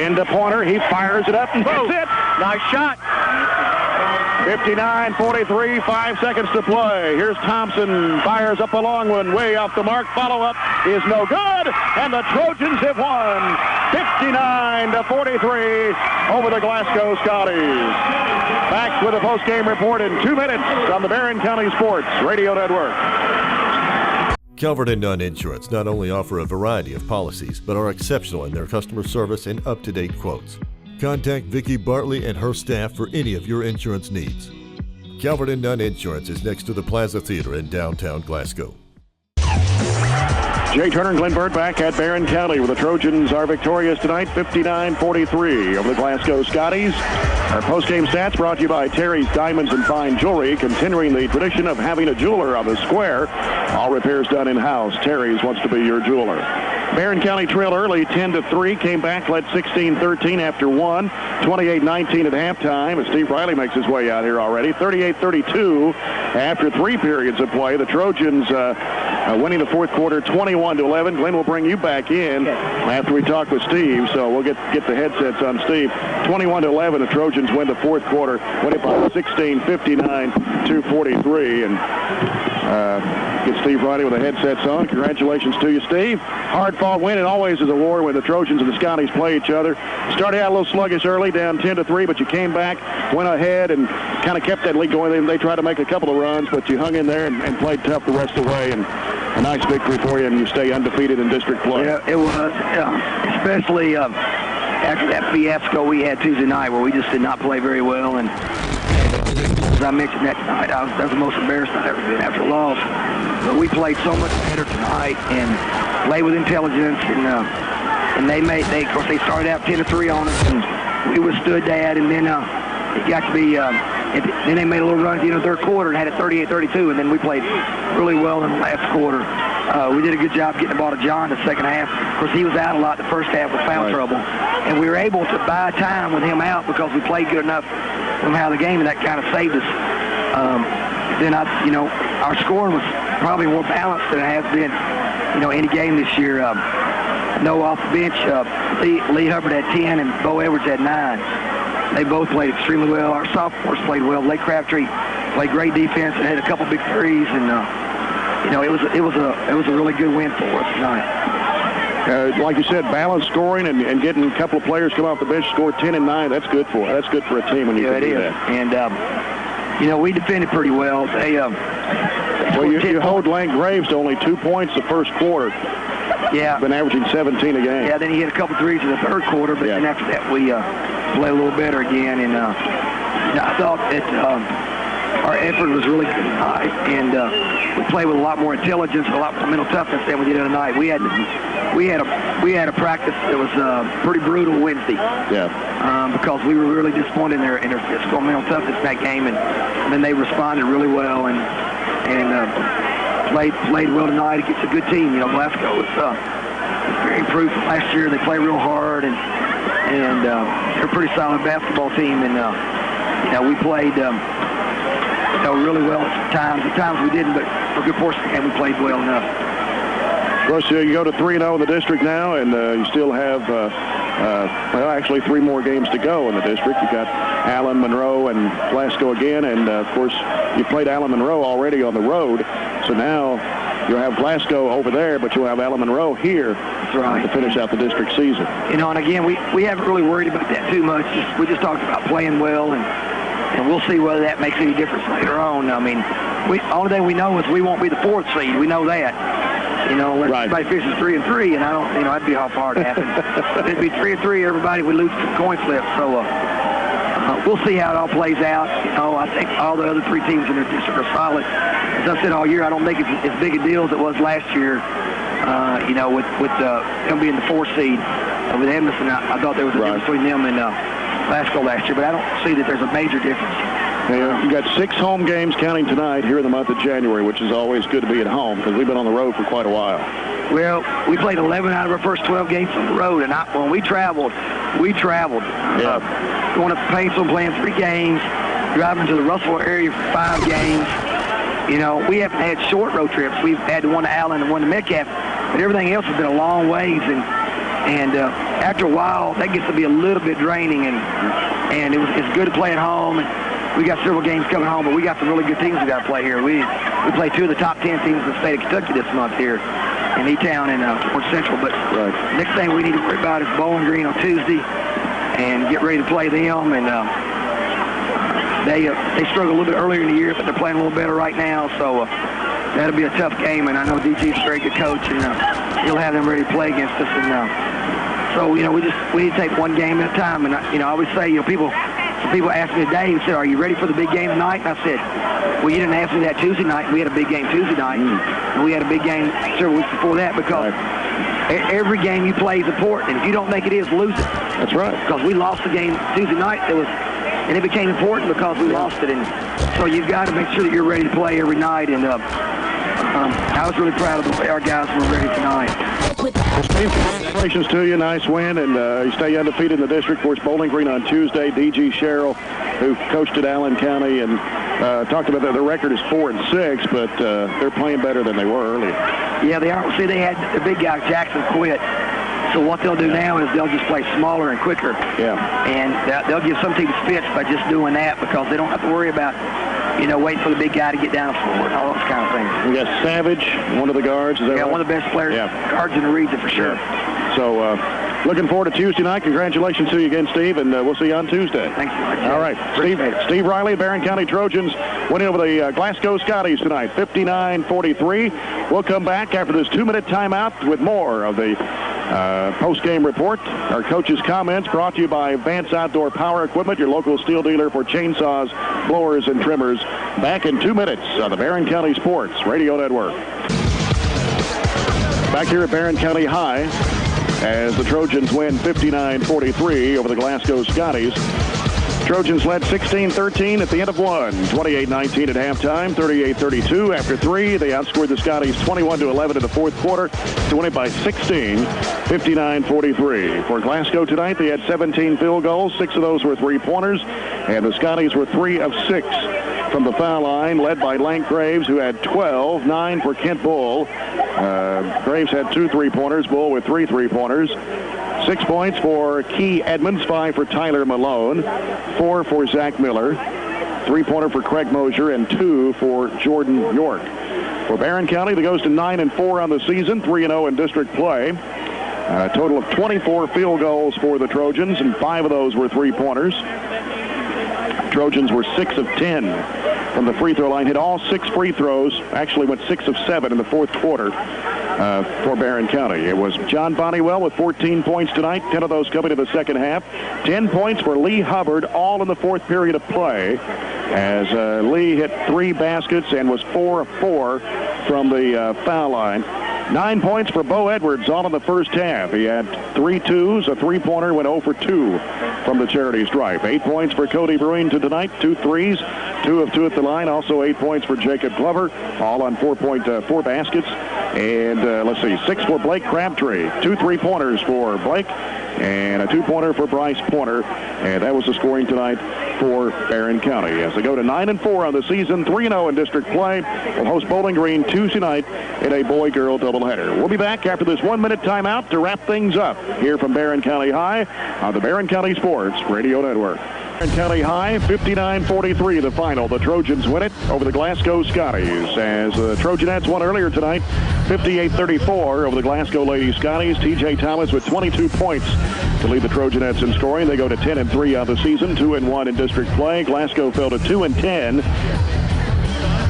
into Pointer. He fires it up and hits it. Nice shot. 59-43, 5 seconds to play. Here's Thompson, fires up a long one, way off the mark. Follow-up is no good, and the Trojans have won 59-43 over the Glasgow Scotties. Back with a post-game report in 2 minutes on the Barren County Sports Radio Network. Calvert and Nunn Insurance not only offer a variety of policies, but are exceptional in their customer service and up-to-date quotes. Contact Vicki Bartley and her staff for any of your insurance needs. Calvert and Nunn Insurance is next to the Plaza Theater in downtown Glasgow. Jay Turner and Glenn Burt back at Barren County, where the Trojans are victorious tonight, 59-43 over the Glasgow Scotties. Our post-game stats brought to you by Terry's Diamonds and Fine Jewelry, continuing the tradition of having a jeweler on the square. All repairs done in-house. Terry's wants to be your jeweler. Barren County trailed early 10-3, came back, led 16-13 after one, 28-19 at halftime. As Steve Riley makes his way out here already, 38-32 after 3 periods of play. The Trojans winning the fourth quarter 21-11. Glenn will bring you back in after we talk with Steve, so we'll get the headsets on Steve. 21-11, the Trojans win the fourth quarter, winning by 16, 59-43, and get Steve Riley with the headsets on. Congratulations to you, Steve. Hard-fought win. It always is a war when the Trojans and the Scotties play each other. Started out a little sluggish early, down 10-3, but you came back, went ahead, and kind of kept that lead going. They tried to make a couple of runs, but you hung in there and played tough the rest of the way, and a nice victory for you, and you stay undefeated in district play. Yeah, it was, especially after that fiasco we had Tuesday night where we just did not play very well, and as I mentioned that tonight, that was the most embarrassed I've ever been after a loss. But we played so much better tonight and played with intelligence, and of course they started out 10-3 on us, and we withstood that, and then it got to be, then they made a little run at the end of the third quarter and had it 38-32, and then we played really well in the last quarter. We did a good job getting the ball to John in the second half. Of course, he was out a lot the first half with foul trouble, and we were able to buy time with him out because we played good enough somehow the game, and that kind of saved us. Then our scoring was probably more balanced than it has been, any game this year. No off the bench. Lee Hubbard had 10 and Bo Edwards had 9. They both played extremely well. Our sophomores played well. Blake Crabtree played great defense and had a couple big threes, and it was a really good win for us tonight. Like you said, balanced scoring and getting a couple of players come off the bench, score 10 and 9. That's good for That's good for a team when you can do that. And we defended pretty well. You hold Lane Graves to only 2 points the first quarter. Yeah. Been averaging 17 a game. Yeah, then he hit a couple threes in the third quarter, but then after that we played a little better again. And I thought that our effort was really good tonight, and we played with a lot more intelligence, a lot more mental toughness than we did tonight. We had a practice that was pretty brutal Wednesday. Yeah. Because we were really disappointed in their physical and mental toughness in that game, and then they responded really well and played well tonight against a good team. Glasgow is very improved from last year. They play real hard, and they're a pretty solid basketball team. And we played really well at times. At times we didn't, but for a good portion of the game we played well enough. Of course, you go to 3-0 in the district now, and you still have actually 3 more games to go in the district. You've got Allen, Monroe, and Glasgow again, and of course you played Allen Monroe already on the road, so now you'll have Glasgow over there, but you'll have Allen Monroe here. That's right. To finish out the district season. And again, we haven't really worried about that too much. We just talked about playing well, and we'll see whether that makes any difference later on. I mean, only thing we know is we won't be the 4th seed. We know that. Unless everybody finishes 3-3, and I don't, that'd be how far to happen. It'd be 3-3, everybody would lose the coin flip. So we'll see how it all plays out. I think all the other 3 teams in the district are solid. As I said all year, I don't think it's as big a deal as it was last year. With them being the 4th seed with Edmondson, I thought there was a difference between them and Glasgow last year, but I don't see that there's a major difference. You've got 6 home games counting tonight here in the month of January, which is always good to be at home because we've been on the road for quite a while. Well, we played 11 out of our first 12 games on the road, and when we traveled. Yeah. Going up to Paintsville, playing 3 games, driving to the Russellville area for 5 games. You know, we haven't had short road trips. We've had one to Allen and one to Metcalf, but everything else has been a long ways, and after a while, that gets to be a little bit draining, and it's good to play at home. And we got several games coming home, but we got some really good teams we got to play here. We play 2 of the top 10 teams in the state of Kentucky this month here in E-Town and North Central. But next thing we need to worry about is Bowling Green on Tuesday and get ready to play them. And they struggled a little bit earlier in the year, but they're playing a little better right now. So that'll be a tough game, and I know DG's a very good coach, and he'll have them ready to play against us. And so, you know, we need to take one game at a time. And, I always say, you know, some people ask me today and said, are you ready for the big game tonight? And I said, well, you didn't ask me that Tuesday night. We had a big game Tuesday night, and we had a big game several weeks before that because every game you play is important. And if you don't think it is, lose it. That's right. Because we lost the game Tuesday night. And it became important because we lost it. And so you've got to make sure that you're ready to play every night. And I was really proud of the way our guys were ready tonight. Steve, congratulations to you. Nice win, and you stay undefeated in the district. Of course, Bowling Green on Tuesday. DG Sherrill, who coached at Allen County, and talked about that their record is 4-6, but they're playing better than they were earlier. Yeah, they are. See, they had the big guy Jackson quit. So what they'll do now is they'll just play smaller and quicker. Yeah. And they'll give some teams fits by just doing that because they don't have to worry about, you know, waiting for the big guy to get down the floor and all those kind of things. We got Savage, one of the guards. Is that right? One of the best players, guards in the region for sure. Yeah. So looking forward to Tuesday night. Congratulations to you again, Steve, and we'll see you on Tuesday. Thanks so much. All right. Steve Riley, Barren County Trojans winning over the Glasgow Scotties tonight, 59-43. We'll come back after this 2-minute timeout with more of the post-game report. Our coaches' comments brought to you by Vance Outdoor Power Equipment, your local steel dealer for chainsaws, blowers, and trimmers. Back in 2 minutes on the Barren County Sports Radio Network. Back here at Barren County High as the Trojans win 59-43 over the Glasgow Scotties. Trojans led 16-13 at the end of one, 28-19 at halftime, 38-32 after 3. They outscored the Scotties 21-11 in the fourth quarter to win it by 16, 59-43. For Glasgow tonight, they had 17 field goals. 6 of those were 3-pointers, and the Scotties were 3 of 6 from the foul line, led by Lank Graves, who had 12, 9 for Kent Bull. Graves had 2 3-pointers, Bull with 3 3-pointers. 6 points for Key Edmonds, 5 for Tyler Malone, 4 for Zach Miller, 3-pointer for Craig Mosier, and 2 for Jordan York. For Barren County, that goes to 9-4 on the season, 3-0 in district play. A total of 24 field goals for the Trojans, and 5 of those were 3-pointers. Trojans were 6 of 10 from the free throw line, hit all 6 free throws, actually went 6 of 7 in the fourth quarter for Barren County. It was John Bonnywell with 14 points tonight, 10 of those coming in the second half. 10 points for Lee Hubbard, all in the fourth period of play, as Lee hit 3 baskets and was 4 of 4 from the foul line. 9 points for Bo Edwards, all in the first half. He had 3 twos, a 3-pointer, went 0 for 2 from the charity stripe. 8 points for Cody Brewington tonight, 2 threes, 2 of 2 at the line. Also 8 points for Jacob Glover, all on 4 baskets. And let's see, 6 for Blake Crabtree, 2 3-pointers for Blake, and a 2-pointer for Bryce Pointer. And that was the scoring tonight for Barren County. As they go to 9-4 on the season, 3-0 in district play, will host Bowling Green Tuesday night in a boy-girl doubleheader. We'll be back after this 1-minute timeout to wrap things up here from Barren County High on the Barren County Sports Radio Network. Barren County High, 59-43 the final. The Trojans win it over the Glasgow Scotties, as the Trojanettes won earlier tonight, 58-34 over the Glasgow Lady Scotties. TJ Thomas with 22 points to lead the Trojanettes in scoring. They go to 10-3 on the season, 2-1 in district play. Glasgow fell to 2-10.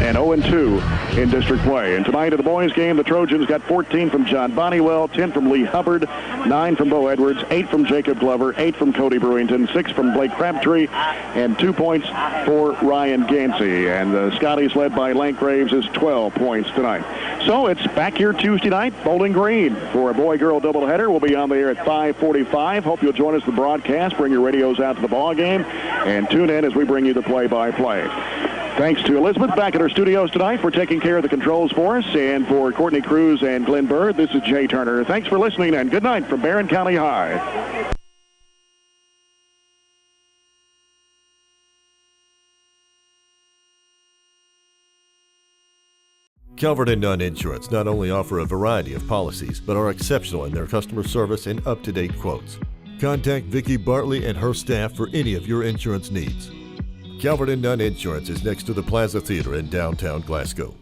and 0-2 in district play. And tonight in the boys' game, the Trojans got 14 from John Bonnywell, 10 from Lee Hubbard, 9 from Bo Edwards, 8 from Jacob Glover, 8 from Cody Brewington, 6 from Blake Crabtree, and 2 points for Ryan Gansey. And the Scotties, led by Lank Graves, is 12 points tonight. So it's back here Tuesday night, Bowling Green, for a boy-girl doubleheader. We'll be on the air at 5:45. Hope you'll join us for the broadcast. Bring your radios out to the ball game and tune in as we bring you the play-by-play. Thanks to Elizabeth back at her studios tonight for taking care of the controls for us, and for Courtney Cruz and Glenn Bird, this is Jay Turner. Thanks for listening, and good night from Barren County High. Calvert and Nunn Insurance not only offer a variety of policies, but are exceptional in their customer service and up-to-date quotes. Contact Vicki Bartley and her staff for any of your insurance needs. Calvert and Nunn Insurance is next to the Plaza Theater in downtown Glasgow.